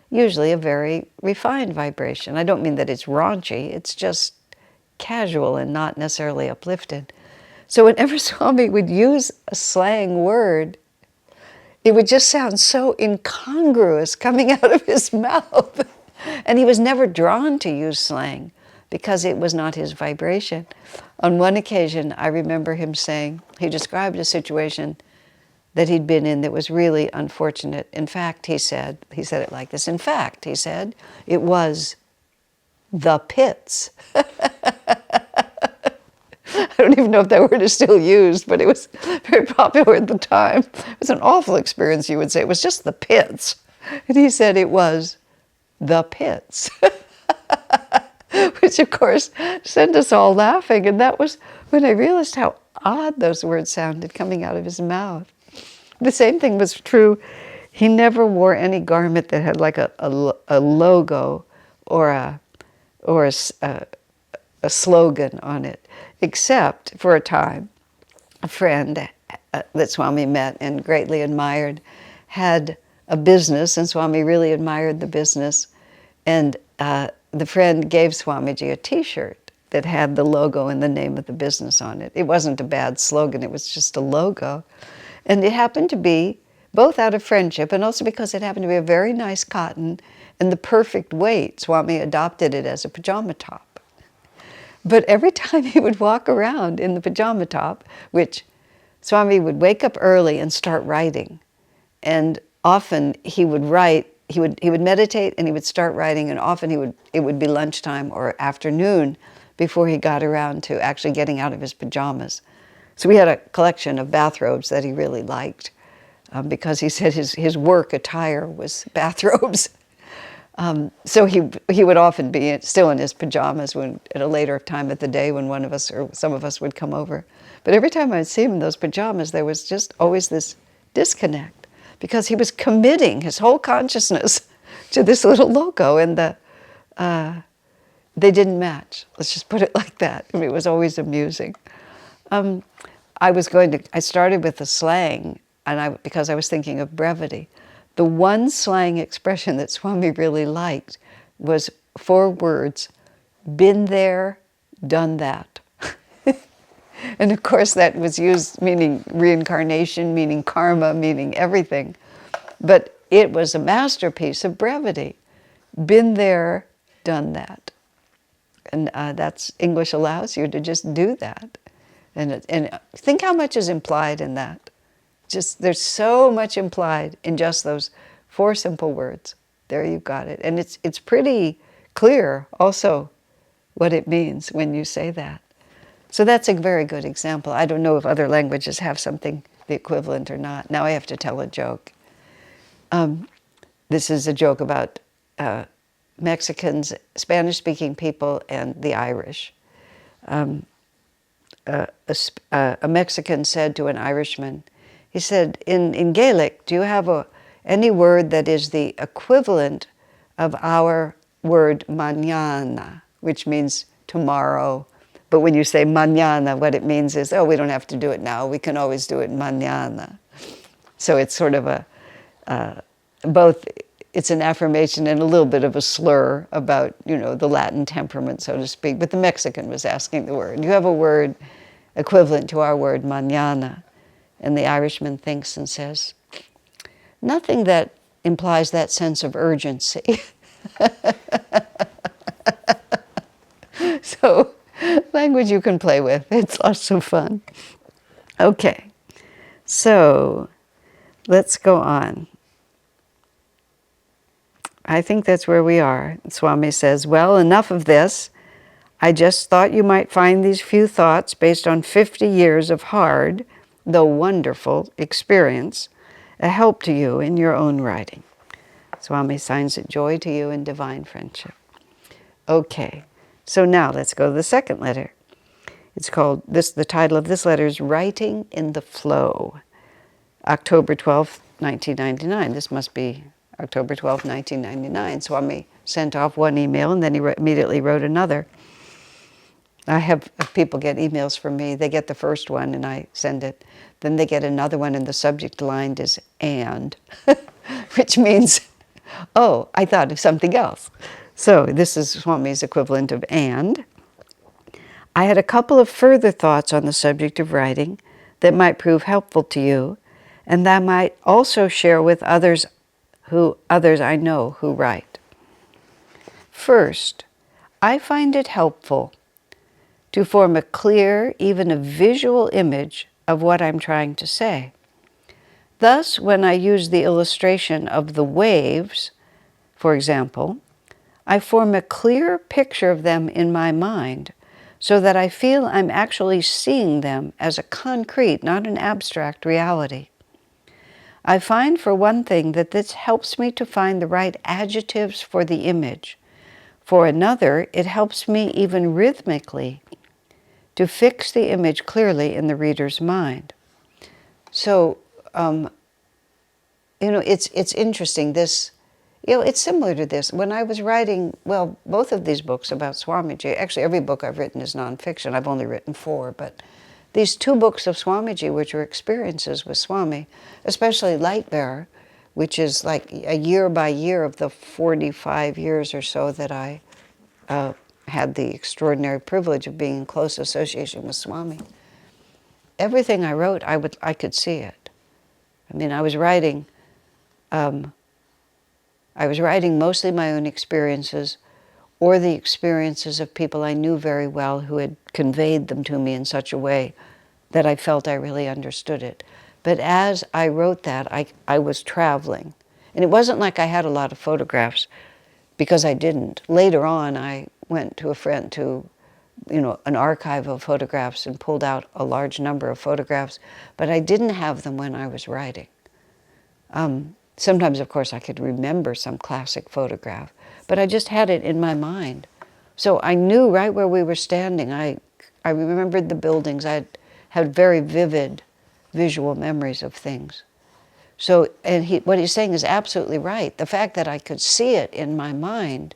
Speaker 1: usually a very refined vibration. I don't mean that it's raunchy. It's just casual and not necessarily uplifted. So whenever Swami would use a slang word, it would just sound so incongruous coming out of his mouth. And he was never drawn to use slang because it was not his vibration. On one occasion, I remember him saying, he described a situation that he'd been in that was really unfortunate. In fact, he said it like this. In fact, he said, it was the pits. I don't even know if that word is still used, but it was very popular at the time. It was an awful experience, you would say. It was just the pits. And he said it was the pits, which of course sent us all laughing. And that was when I realized how odd those words sounded coming out of his mouth. The same thing was true. He never wore any garment that had like a logo or a slogan on it, except for a time, a friend that Swami met and greatly admired had a business, and Swami really admired the business. And the friend gave Swamiji a T-shirt that had the logo and the name of the business on it. It wasn't a bad slogan, it was just a logo. And it happened to be both out of friendship and also because it happened to be a very nice cotton and the perfect weight. Swami adopted it as a pajama top. But every time he would walk around in the pajama top, which Swami would wake up early and start writing, and often he would write, he would meditate and he would start writing, and often it would be lunchtime or afternoon before he got around to actually getting out of his pajamas. So we had a collection of bathrobes that he really liked because he said his work attire was bathrobes. So he would often be still in his pajamas at a later time of the day when one of us or some of us would come over. But every time I'd see him in those pajamas, there was just always this disconnect, because he was committing his whole consciousness to this little logo, and they didn't match. Let's just put it like that. I mean, it was always amusing. I started with the slang, and because I was thinking of brevity. The one slang expression that Swami really liked was 4 words: been there, done that. And of course that was used meaning reincarnation, meaning karma, meaning everything. But it was a masterpiece of brevity. Been there, done that. And that's, English allows you to just do that. And think how much is implied in that. There's so much implied in just those 4 simple words. There you've got it. And it's pretty clear also what it means when you say that. So that's a very good example. I don't know if other languages have something the equivalent or not. Now I have to tell a joke. This is a joke about Mexicans, Spanish-speaking people, and the Irish. A Mexican said to an Irishman, he said, in Gaelic, do you have any word that is the equivalent of our word mañana, which means tomorrow? But when you say mañana, what it means is, oh, we don't have to do it now. We can always do it mañana. So it's sort of both, it's an affirmation and a little bit of a slur about, the Latin temperament, so to speak. But the Mexican was asking the word. You have a word equivalent to our word mañana. And the Irishman thinks and says, nothing that implies that sense of urgency. So, language you can play with. It's lots of fun. Okay, so let's go on. I think that's where we are. Swami says, well, enough of this. I just thought you might find these few thoughts based on 50 years of hard, though wonderful, experience, a help to you in your own writing. Swami signs it, joy to you in divine friendship. Okay, so now let's go to the second letter. It's called, the title of this letter is Writing in the Flow, October 12th, 1999. This must be October 12th, 1999. Swami sent off one email and then he immediately wrote another. I have, if people get emails from me, they get the first one and I send it. Then they get another one and the subject line is and, which means, oh, I thought of something else. So this is Swami's equivalent of and. I had a couple of further thoughts on the subject of writing that might prove helpful to you, and that might also share with others I know who write. First, I find it helpful to form a clear, even a visual image of what I'm trying to say. Thus, when I use the illustration of the waves, for example, I form a clear picture of them in my mind so that I feel I'm actually seeing them as a concrete, not an abstract reality. I find, for one thing, that this helps me to find the right adjectives for the image. For another, it helps me even rhythmically to fix the image clearly in the reader's mind. So, it's interesting. This, it's similar to this. When I was writing, both of these books about Swamiji, actually every book I've written is nonfiction. I've only written 4, but these 2 books of Swamiji, which are experiences with Swami, especially Light Bearer, which is like a year by year of the 45 years or so that I had the extraordinary privilege of being in close association with Swami. Everything I wrote, I could see it. I mean, I was writing mostly my own experiences or the experiences of people I knew very well who had conveyed them to me in such a way that I felt I really understood it. But as I wrote that, I was traveling. And it wasn't like I had a lot of photographs, because I didn't. Later on, I went to a friend to, an archive of photographs and pulled out a large number of photographs, but I didn't have them when I was writing. Sometimes, of course, I could remember some classic photograph, but I just had it in my mind. So I knew right where we were standing. I remembered the buildings. I had very vivid visual memories of things. So, and what he's saying is absolutely right. The fact that I could see it in my mind,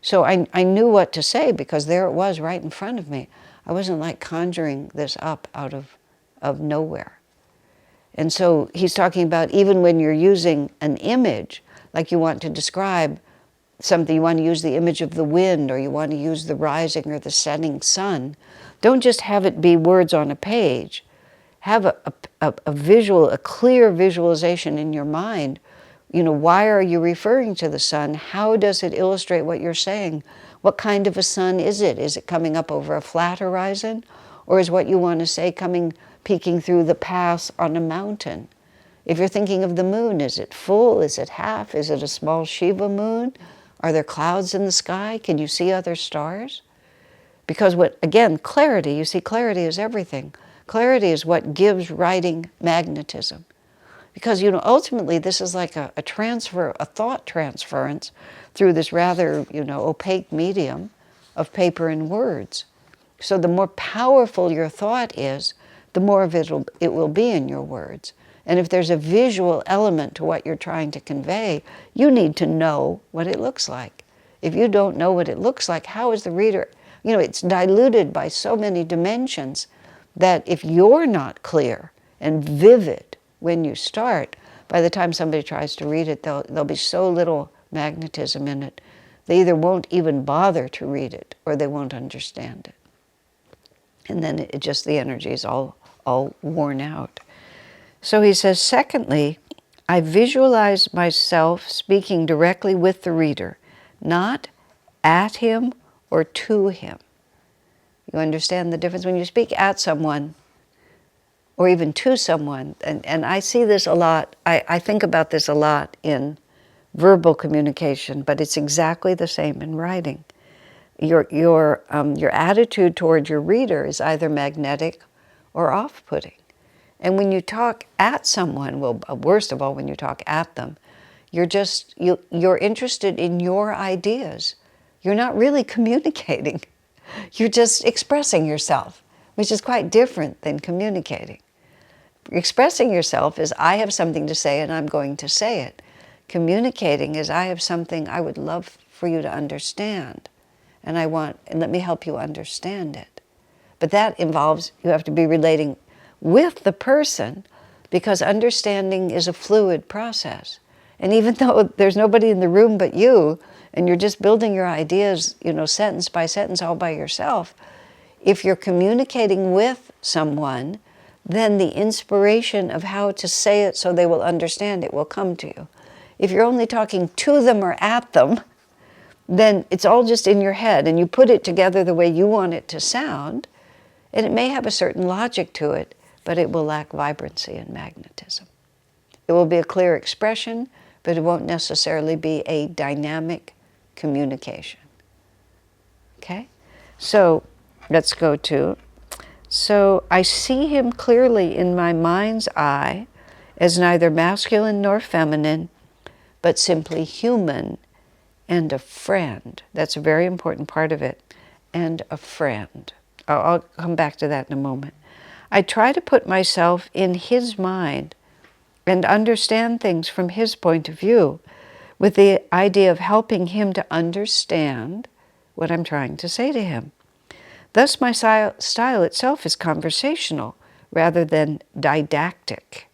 Speaker 1: so I knew what to say because there it was right in front of me. I wasn't like conjuring this up out of nowhere. And so he's talking about even when you're using an image, like you want to describe something, you want to use the image of the wind, or you want to use the rising or the setting sun, don't just have it be words on a page. Have a visual, a clear visualization in your mind. Why are you referring to the sun? How does it illustrate what you're saying? What kind of a sun is it? Is it coming up over a flat horizon? Or is what you want to say peeking through the pass on a mountain? If you're thinking of the moon, is it full? Is it half? Is it a small Shiva moon? Are there clouds in the sky? Can you see other stars? Because clarity, you see, clarity is everything. Clarity is what gives writing magnetism. Because, ultimately this is like a transfer, a thought transference through this rather, opaque medium of paper and words. So the more powerful your thought is, the more of it will be in your words. And if there's a visual element to what you're trying to convey, you need to know what it looks like. If you don't know what it looks like, how is the reader? It's diluted by so many dimensions that if you're not clear and vivid when you start, by the time somebody tries to read it, there'll be so little magnetism in it, they either won't even bother to read it or they won't understand it. And then the energy is all worn out. So he says, secondly, I visualize myself speaking directly with the reader, not at him or to him. You understand the difference? When you speak at someone, or even to someone, and I see this a lot, I think about this a lot in verbal communication, but it's exactly the same in writing. Your attitude toward your reader is either magnetic or off-putting. And when you talk at someone, well, worst of all, when you talk at them, you're interested in your ideas. You're not really communicating. You're just expressing yourself, which is quite different than communicating. Expressing yourself is, I have something to say and I'm going to say it. Communicating is, I have something I would love for you to understand, and let me help you understand it. But that involves, you have to be relating with the person, because understanding is a fluid process. And even though there's nobody in the room but you, and you're just building your ideas, sentence by sentence all by yourself, if you're communicating with someone, then the inspiration of how to say it so they will understand it will come to you. If you're only talking to them or at them, then it's all just in your head, and you put it together the way you want it to sound, and it may have a certain logic to it, but it will lack vibrancy and magnetism. It will be a clear expression, but it won't necessarily be a dynamic communication. Okay? So let's go to, so I see him clearly in my mind's eye as neither masculine nor feminine, but simply human and a friend. That's a very important part of it. And a friend. I'll come back to that in a moment. I try to put myself in his mind and understand things from his point of view, with the idea of helping him to understand what I'm trying to say to him. Thus, my style itself is conversational rather than didactic.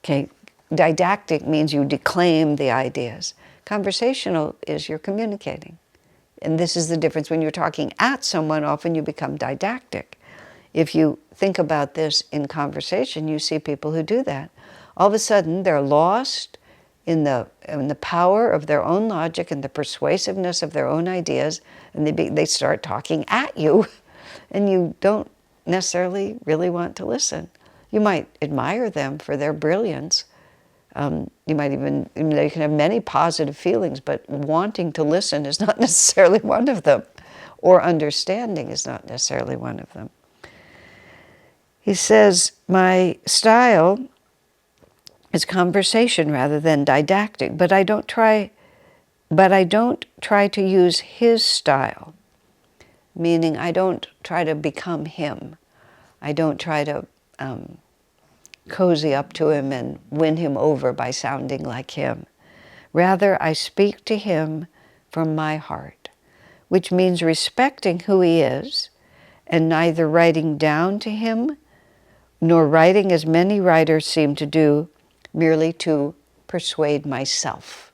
Speaker 1: Okay, didactic means you declaim the ideas. Conversational is you're communicating. And this is the difference. When you're talking at someone, often you become didactic. If you think about this in conversation, you see people who do that. All of a sudden, they're lost in the power of their own logic and the persuasiveness of their own ideas, and they start talking at you, and you don't necessarily really want to listen. You might admire them for their brilliance. You might even, they can have many positive feelings, but wanting to listen is not necessarily one of them, or understanding is not necessarily one of them. He says, my style is conversation rather than didactic, but I don't try to use his style, meaning I don't try to become him. I don't try to cozy up to him and win him over by sounding like him. Rather, I speak to him from my heart, which means respecting who he is and neither writing down to him nor writing as many writers seem to do merely to persuade myself.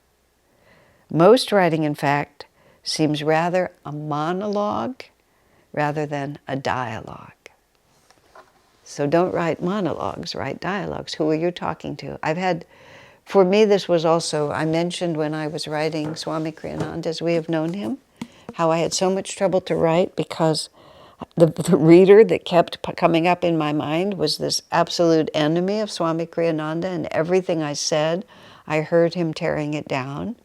Speaker 1: Most writing, in fact, seems rather a monologue rather than a dialogue. So don't write monologues, write dialogues. Who are you talking to? For me, this was also, I mentioned when I was writing Swami Kriyananda as we have known him, how I had so much trouble to write because the reader that kept coming up in my mind was this absolute enemy of Swami Kriyananda, and everything I said, I heard him tearing it down.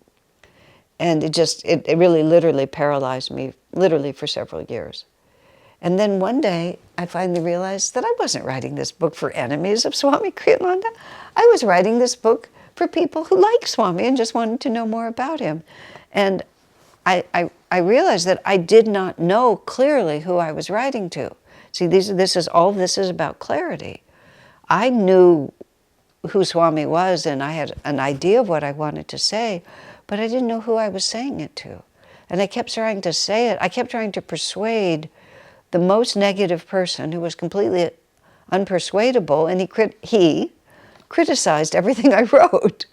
Speaker 1: And it really literally paralyzed me, literally for several years. And then one day, I finally realized that I wasn't writing this book for enemies of Swami Kriyananda. I was writing this book for people who like Swami and just wanted to know more about him. And I realized that I did not know clearly who I was writing to. See, this is about clarity. I knew who Swami was and I had an idea of what I wanted to say, but I didn't know who I was saying it to. And I kept trying to say it. I kept trying to persuade the most negative person who was completely unpersuadable, and he criticized everything I wrote.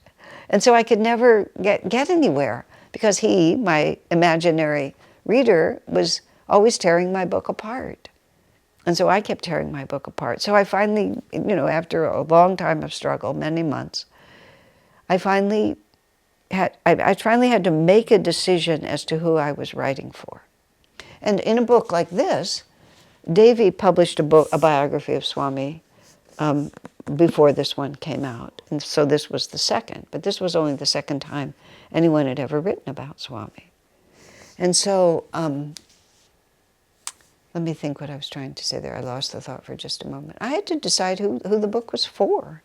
Speaker 1: And so I could never get anywhere because he, my imaginary reader, was always tearing my book apart. And so I kept tearing my book apart. So I finally, after a long time of struggle, many months, I finally had to make a decision as to who I was writing for. And in a book like this, Devi published a biography of Swami before this one came out. And so this was the second, but this was only the second time anyone had ever written about Swami. And so, let me think what I was trying to say there. I lost the thought for just a moment. I had to decide who the book was for.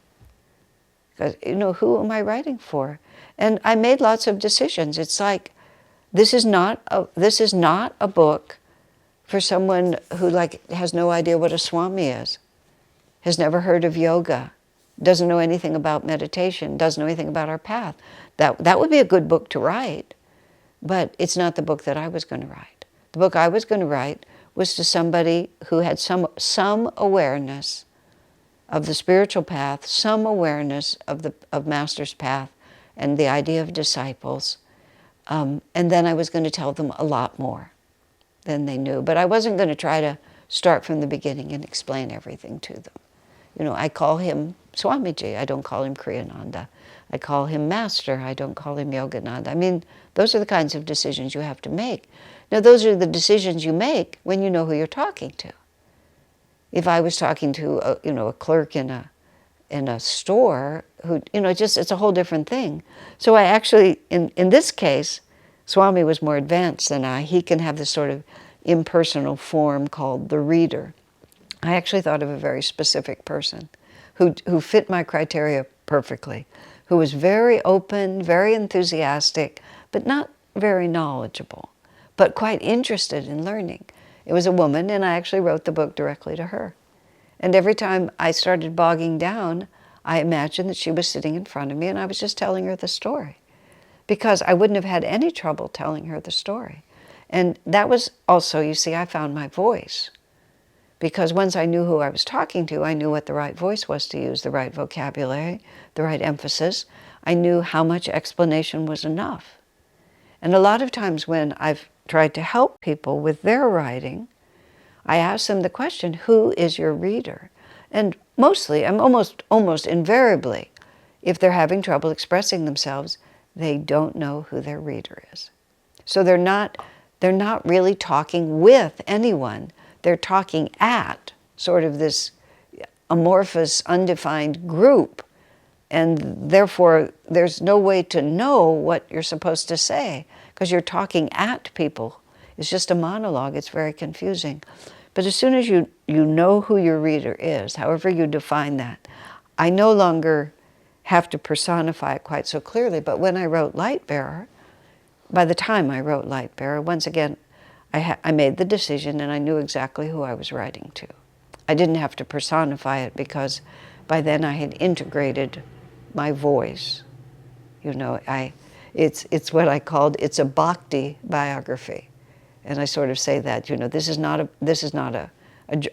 Speaker 1: Because, who am I writing for? And I made lots of decisions. It's like, this is not a book for someone who has no idea what a Swami is, has never heard of yoga, doesn't know anything about meditation, doesn't know anything about our path. That would be a good book to write, but it's not the book that I was going to write. The book I was going to write was to somebody who had some awareness of the spiritual path, some awareness of Master's path and the idea of disciples, and then I was going to tell them a lot more than they knew. But I wasn't going to try to start from the beginning and explain everything to them. I call him Swamiji. I don't call him Kriyananda. I call him Master. I don't call him Yogananda. I mean, those are the kinds of decisions you have to make. Now, those are the decisions you make when you know who you're talking to. If I was talking to a clerk in a store who, it's a whole different thing. So I actually, in this case, Swami was more advanced than I. He can have this sort of impersonal form called the reader. I actually thought of a very specific person who fit my criteria perfectly, who was very open, very enthusiastic, but not very knowledgeable, but quite interested in learning. It was a woman, and I actually wrote the book directly to her. And every time I started bogging down, I imagined that she was sitting in front of me and I was just telling her the story, because I wouldn't have had any trouble telling her the story. And that was also, you see, I found my voice. Because once I knew who I was talking to, I knew what the right voice was to use, the right vocabulary, the right emphasis. I knew how much explanation was enough. And a lot of times when I've tried to help people with their writing, I ask them the question, who is your reader? And mostly, I'm almost invariably, if they're having trouble expressing themselves, they don't know who their reader is. So they're not really talking with anyone. They're talking at sort of this amorphous, undefined group. And therefore, there's no way to know what you're supposed to say because you're talking at people. It's just a monologue. It's very confusing. But as soon as you know who your reader is, however you define that, I no longer have to personify it quite so clearly. But when I wrote Light Bearer, by the time I wrote Light Bearer, once again, I made the decision and I knew exactly who I was writing to. I didn't have to personify it because by then I had integrated my voice. You know, it's what I called, it's a bhakti biography. And I sort of say that, you know,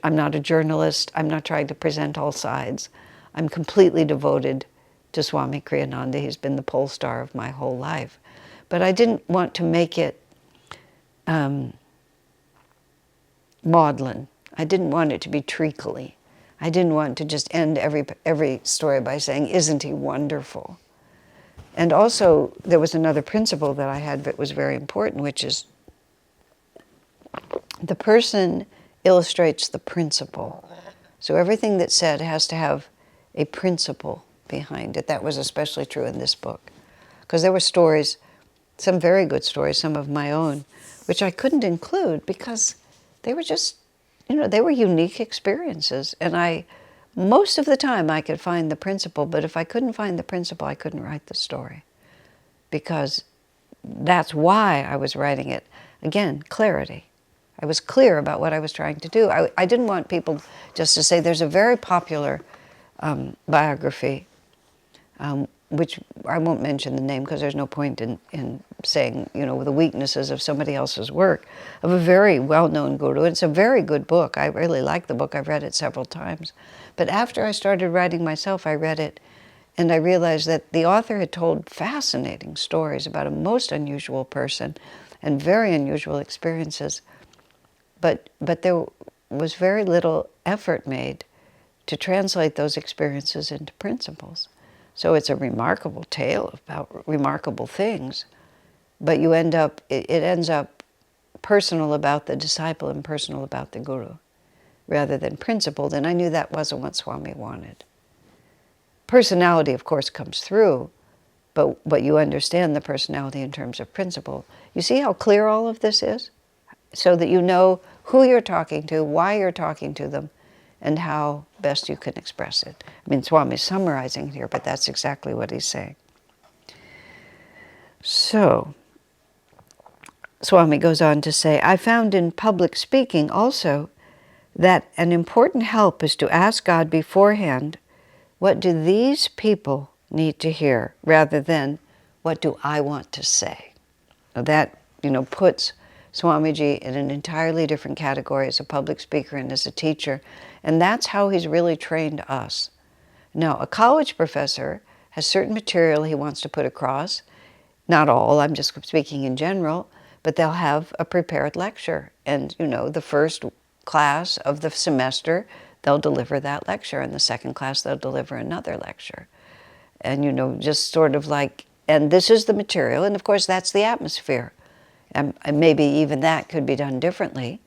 Speaker 1: I'm not a journalist. I'm not trying to present all sides. I'm completely devoted to Swami Kriyananda. He's been the pole star of my whole life. But I didn't want to make it maudlin. I didn't want it to be treacly. I didn't want to just end every story by saying, "Isn't he wonderful?" And also, there was another principle that I had that was very important, which is the person illustrates the principle. So everything that's said has to have a principle behind it. That was especially true in this book. Because there were stories, some very good stories, some of my own, which I couldn't include because they were just, you know, they were unique experiences. And most of the time I could find the principle, but if I couldn't find the principle, I couldn't write the story. Because that's why I was writing it. Again, clarity. I was clear about what I was trying to do. I didn't want people just to say, there's a very popular biography, which I won't mention the name because there's no point in saying, you know, the weaknesses of somebody else's work, of a very well-known guru. It's a very good book. I really like the book. I've read it several times. But after I started writing myself, I read it, and I realized that the author had told fascinating stories about a most unusual person and very unusual experiences. But there was very little effort made to translate those experiences into principles. So it's a remarkable tale about remarkable things, but it ends up personal about the disciple and personal about the guru, rather than principled, and I knew that wasn't what Swami wanted. Personality, of course, comes through, but you understand the personality in terms of principle. You see how clear all of this is? So that you know who you're talking to, why you're talking to them, and how best you can express it. I mean, Swami's summarizing here, but that's exactly what he's saying. So, Swami goes on to say, I found in public speaking also that an important help is to ask God beforehand, what do these people need to hear, rather than what do I want to say? Now that, you know, puts Swamiji in an entirely different category as a public speaker and as a teacher, and that's how he's really trained us. Now, a college professor has certain material he wants to put across. Not all, I'm just speaking in general, but they'll have a prepared lecture. And, you know, the first class of the semester, they'll deliver that lecture, and the second class, they'll deliver another lecture. And, you know, just sort of like, and this is the material, and of course, that's the atmosphere. And maybe even that could be done differently.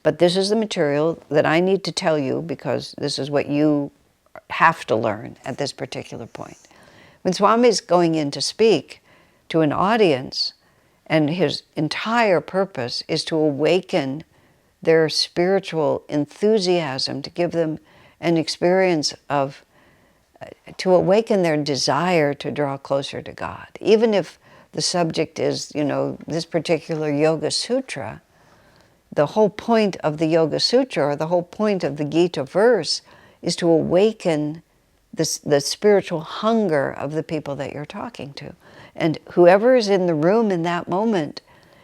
Speaker 1: But this is the material that I need to tell you because this is what you have to learn at this particular point. When Swami is going in to speak to an audience, and his entire purpose is to awaken their spiritual enthusiasm, to give them an experience of, to awaken their desire to draw closer to God. Even if the subject is, you know, this particular Yoga Sutra, the whole point of the Yoga Sutra, or the whole point of the Gita verse, is to awaken the spiritual hunger of the people that you're talking to. And whoever is in the room in that moment,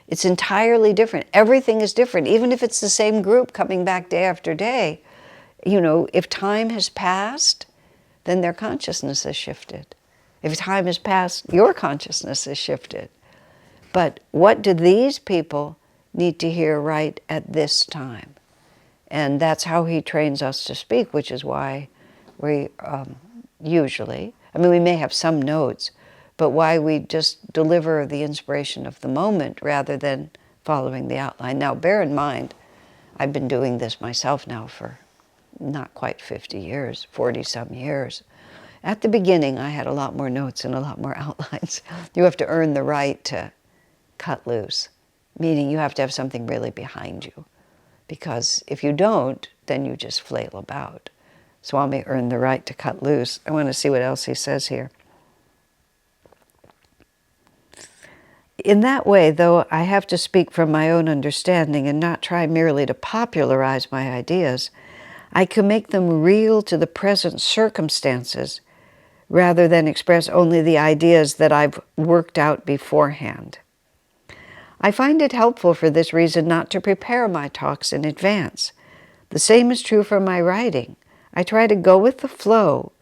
Speaker 1: it's entirely different. Everything is different. Even if it's the same group coming back day after day, you know, if time has passed, then their consciousness has shifted. If time has passed, your consciousness has shifted. But what do these people need to hear right at this time? And that's how he trains us to speak, which is why we usually, I mean, we may have some notes, but why we just deliver the inspiration of the moment rather than following the outline. Now, bear in mind, I've been doing this myself now for not quite 50 years, 40-some years. At the beginning, I had a lot more notes and a lot more outlines. You have to earn the right to cut loose, meaning you have to have something really behind you. Because if you don't, then you just flail about. Swami earned the right to cut loose. I want to see what else he says here. In that way, though I have to speak from my own understanding and not try merely to popularize my ideas, I can make them real to the present circumstances rather than express only the ideas that I've worked out beforehand. I find it helpful for this reason not to prepare my talks in advance. The same is true for my writing. I try to go with the flow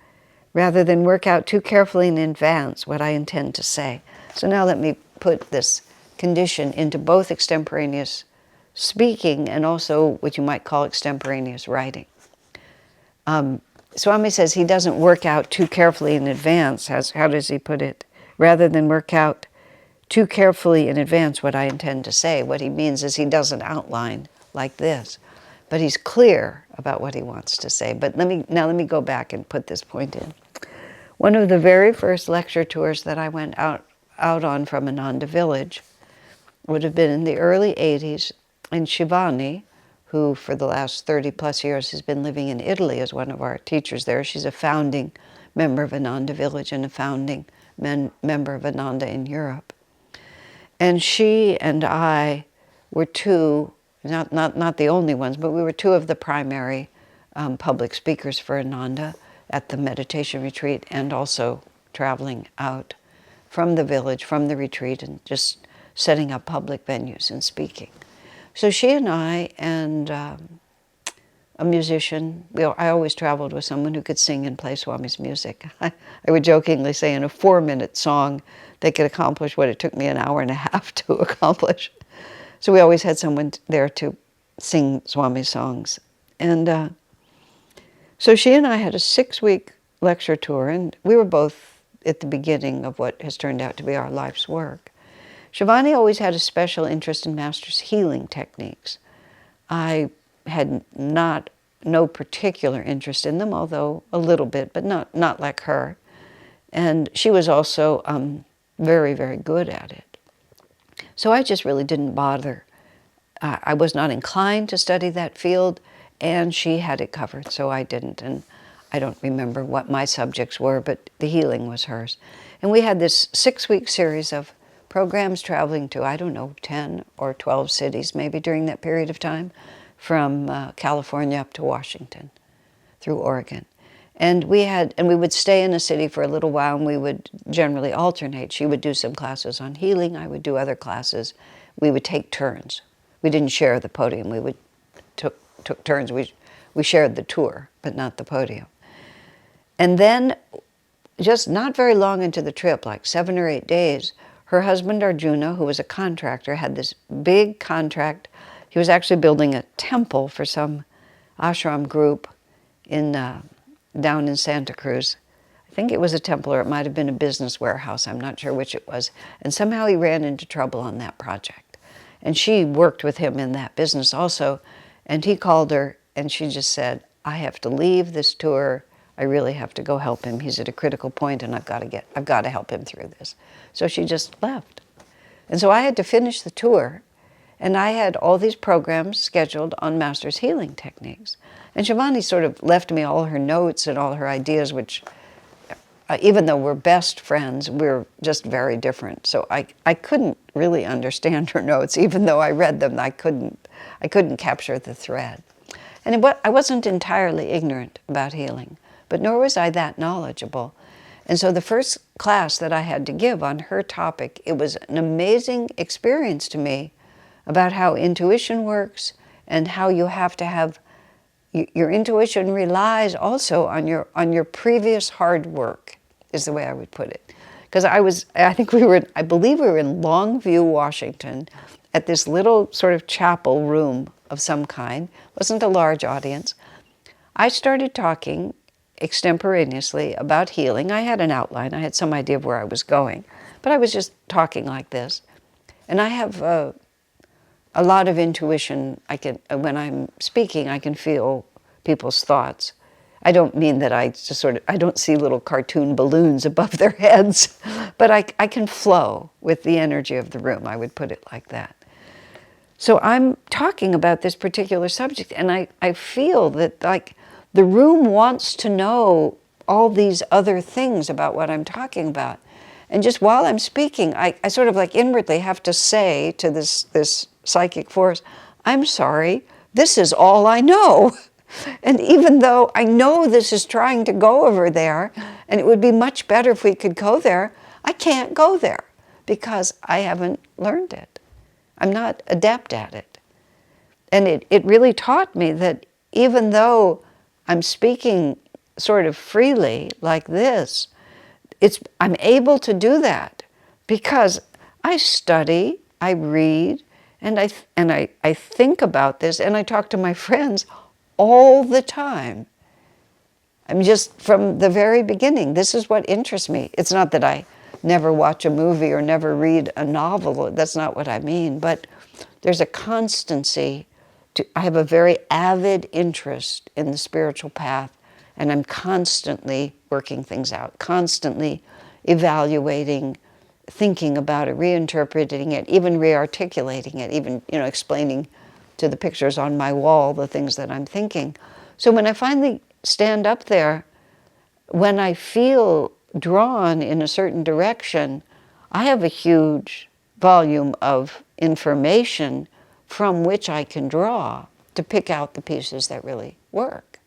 Speaker 1: rather than work out too carefully in advance what I intend to say. So now let me put this condition into both extemporaneous speaking and also what you might call extemporaneous writing. Swami says he doesn't work out too carefully in advance. How does he put it? Rather than work out too carefully in advance what I intend to say. What he means is he doesn't outline like this, but he's clear about what he wants to say. But let me go back and put this point in. One of the very first lecture tours that I went out on from Ananda Village would have been in the early 80s, and Shivani, who for the last 30 plus years has been living in Italy as one of our teachers there. She's a founding member of Ananda Village and a founding member of Ananda in Europe. And she and I were two, not the only ones, but we were two of the primary public speakers for Ananda at the meditation retreat and also traveling out from the village, from the retreat, and just setting up public venues and speaking. So she and I and a musician, I always traveled with someone who could sing and play Swami's music. I would jokingly say in a 4-minute song, they could accomplish what it took me an hour and a half to accomplish. So we always had someone there to sing Swami songs. And so she and I had a 6-week lecture tour, and we were both at the beginning of what has turned out to be our life's work. Shivani always had a special interest in Master's healing techniques. I had no particular interest in them, although a little bit, but not like her. And she was also very, very good at it. So I just really didn't bother. I was not inclined to study that field, and she had it covered, so I didn't. And I don't remember what my subjects were, but the healing was hers. And we had this 6-week series of programs traveling to, 10 or 12 cities maybe during that period of time, from California up to Washington, through Oregon. And we would stay in a city for a little while, and we would generally alternate. She would do some classes on healing, I would do other classes. We would take turns. We didn't share the podium. We took turns. We shared the tour, but not the podium. And then, just not very long into the trip, like 7 or 8 days, her husband Arjuna, who was a contractor, had this big contract. He was actually building a temple for some ashram group down in Santa Cruz. I think it was a temple, or it might have been a business warehouse. I'm not sure which it was. And somehow he ran into trouble on that project. And she worked with him in that business also. And he called her, and she just said, I have to leave this tour. I really have to go help him. He's at a critical point, and I've got to help him through this. So she just left. And so I had to finish the tour, and I had all these programs scheduled on Master's healing techniques. And Shivani sort of left me all her notes and all her ideas, which, even though we're best friends, we're just very different. So I couldn't really understand her notes. Even though I read them, I couldn't capture the thread. And I wasn't entirely ignorant about healing, but nor was I that knowledgeable. And so the first class that I had to give on her topic, it was an amazing experience to me about how intuition works and how you have to have, your intuition relies also on your previous hard work, is the way I would put it. Because I believe we were in Longview, Washington, at this little sort of chapel room of some kind. It wasn't a large audience. I started talking extemporaneously about healing. I had an outline. I had some idea of where I was going. But I was just talking like this. And I have a lot of intuition. When I'm speaking, I can feel people's thoughts. I don't mean that I don't see little cartoon balloons above their heads, but I can flow with the energy of the room. I would put it like that. So I'm talking about this particular subject, and I feel that like the room wants to know all these other things about what I'm talking about. And just while I'm speaking, I sort of like inwardly have to say to this psychic force, I'm sorry, this is all I know. And even though I know this is trying to go over there, and it would be much better if we could go there, I can't go there because I haven't learned it. I'm not adept at it. And it really taught me that even though I'm speaking sort of freely like this, I'm able to do that because I study, I read, and I think about this, and I talk to my friends all the time. I mean, just from the very beginning, this is what interests me. It's not that I never watch a movie or never read a novel. That's not what I mean. But there's a constancy. I have a very avid interest in the spiritual path, and I'm constantly working things out, constantly evaluating, thinking about it, reinterpreting it, even rearticulating it, even explaining to the pictures on my wall the things that I'm thinking. So when I finally stand up there, when I feel drawn in a certain direction, I have a huge volume of information from which I can draw to pick out the pieces that really work.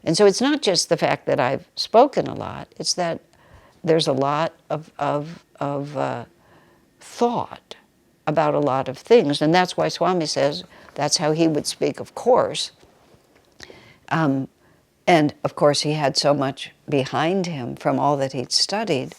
Speaker 1: And so it's not just the fact that I've spoken a lot, it's that there's a lot of thought about a lot of things. And that's why Swami says that's how he would speak, of course. And of course, he had so much behind him from all that he'd studied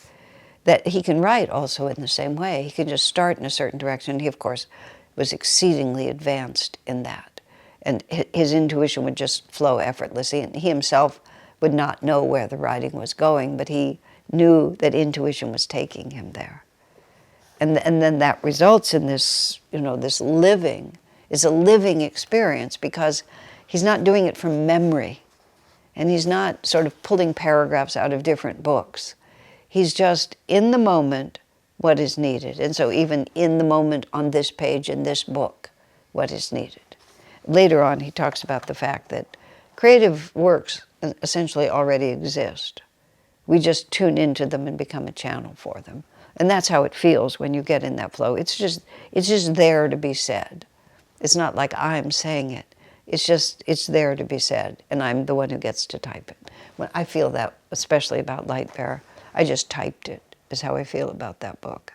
Speaker 1: that he can write also in the same way. He can just start in a certain direction. He, of course, was exceedingly advanced in that. And his intuition would just flow effortlessly. And he himself would not know where the writing was going, but he knew that intuition was taking him there. And then that results in this, this living, is a living experience because he's not doing it from memory. And he's not sort of pulling paragraphs out of different books. He's just in the moment what is needed. And so even in the moment on this page in this book, what is needed. Later on, he talks about the fact that creative works essentially already exist. We just tune into them and become a channel for them. And that's how it feels when you get in that flow. It's just there to be said. It's not like I'm saying it. It's there to be said, and I'm the one who gets to type it. When I feel that, especially about Light Bearer, I just typed it, is how I feel about that book.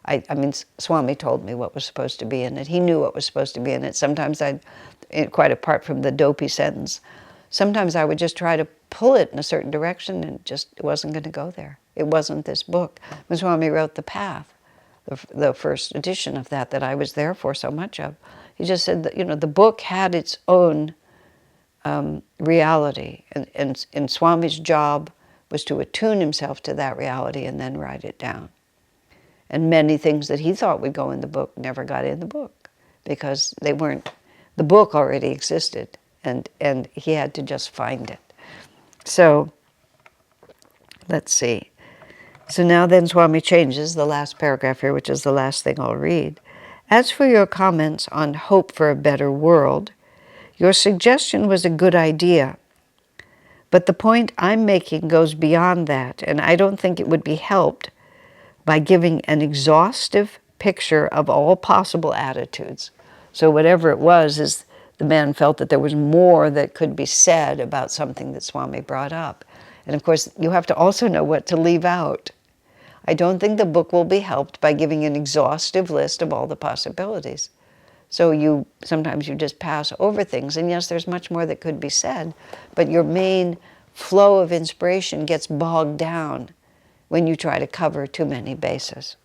Speaker 1: I mean, Swami told me what was supposed to be in it. He knew what was supposed to be in it. Sometimes quite apart from the dopey sentence, sometimes I would just try to pull it in a certain direction and it wasn't going to go there. It wasn't this book. When Swami wrote The Path, the first edition of that I was there for so much of, he just said that, the book had its own reality, and Swami's job was to attune himself to that reality and then write it down. And many things that he thought would go in the book never got in the book because they weren't, the book already existed, and he had to just find it. So, let's see. So now then Swami changes the last paragraph here, which is the last thing I'll read. As for your comments on hope for a better world, your suggestion was a good idea. But the point I'm making goes beyond that, and I don't think it would be helped by giving an exhaustive picture of all possible attitudes. So whatever it was, is the man felt that there was more that could be said about something that Swami brought up. And of course, you have to also know what to leave out. I don't think the book will be helped by giving an exhaustive list of all the possibilities. So sometimes you just pass over things, and yes, there's much more that could be said, but your main flow of inspiration gets bogged down when you try to cover too many bases.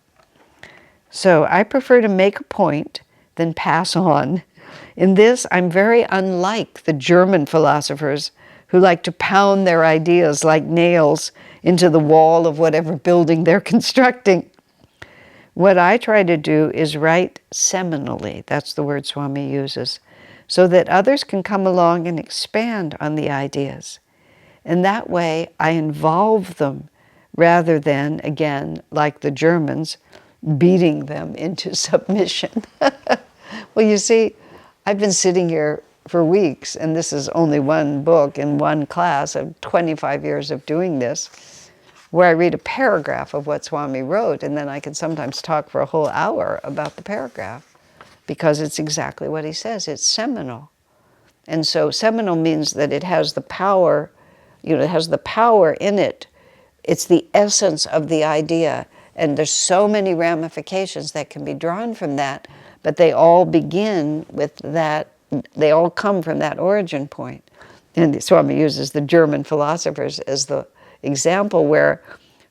Speaker 1: So I prefer to make a point than pass on. In this, I'm very unlike the German philosophers who like to pound their ideas like nails into the wall of whatever building they're constructing. What I try to do is write seminally, that's the word Swami uses, so that others can come along and expand on the ideas. And that way I involve them rather than, again, like the Germans, beating them into submission. Well, you see, I've been sitting here for weeks, and this is only one book in one class of 25 years of doing this, where I read a paragraph of what Swami wrote, and then I can sometimes talk for a whole hour about the paragraph, because it's exactly what he says. It's seminal. And so seminal means that it has the power, it has the power in it. It's the essence of the idea. And there's so many ramifications that can be drawn from that, but they all begin with that, they all come from that origin point. And Swami uses the German philosophers as the example where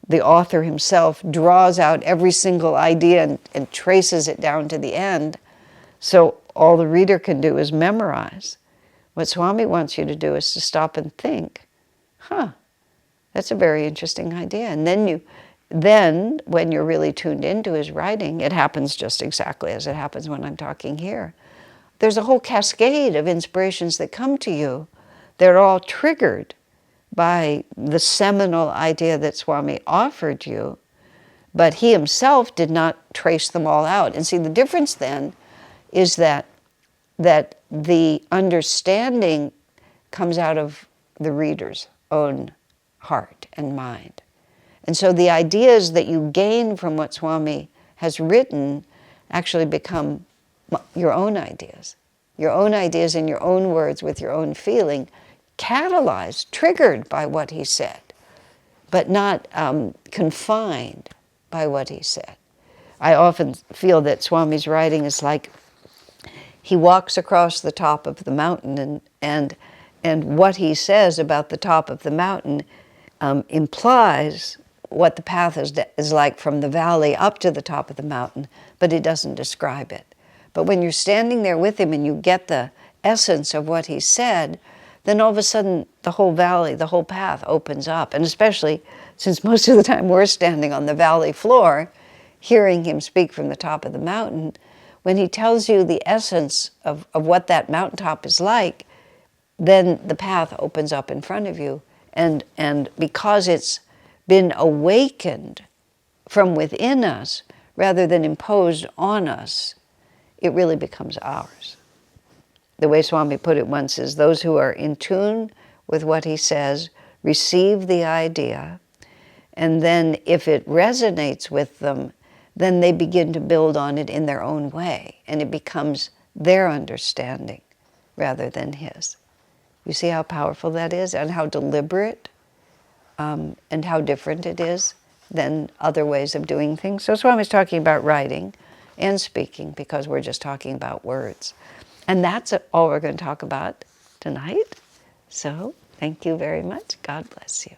Speaker 1: the author himself draws out every single idea and traces it down to the end. So all the reader can do is memorize. What Swami wants you to do is to stop and think, that's a very interesting idea. And then when you're really tuned into his writing, it happens just exactly as it happens when I'm talking here. There's a whole cascade of inspirations that come to you. They're all triggered by the seminal idea that Swami offered you, but he himself did not trace them all out. And see, the difference then is that the understanding comes out of the reader's own heart and mind. And so the ideas that you gain from what Swami has written actually become your own ideas in your own words with your own feeling, catalyzed, triggered by what he said, but not confined by what he said. I often feel that Swami's writing is like he walks across the top of the mountain, and what he says about the top of the mountain implies what the path is like from the valley up to the top of the mountain, but he doesn't describe it. But when you're standing there with him and you get the essence of what he said, then all of a sudden the whole valley, the whole path opens up. And especially since most of the time we're standing on the valley floor, hearing him speak from the top of the mountain, when he tells you the essence of what that mountaintop is like, then the path opens up in front of you. And because it's been awakened from within us rather than imposed on us, it really becomes ours. The way Swami put it once is, those who are in tune with what he says receive the idea, and then if it resonates with them, then they begin to build on it in their own way, and it becomes their understanding rather than his. You see how powerful that is, and how deliberate and how different it is than other ways of doing things. So Swami's talking about writing and speaking because we're just talking about words. And that's all we're going to talk about tonight. So thank you very much. God bless you.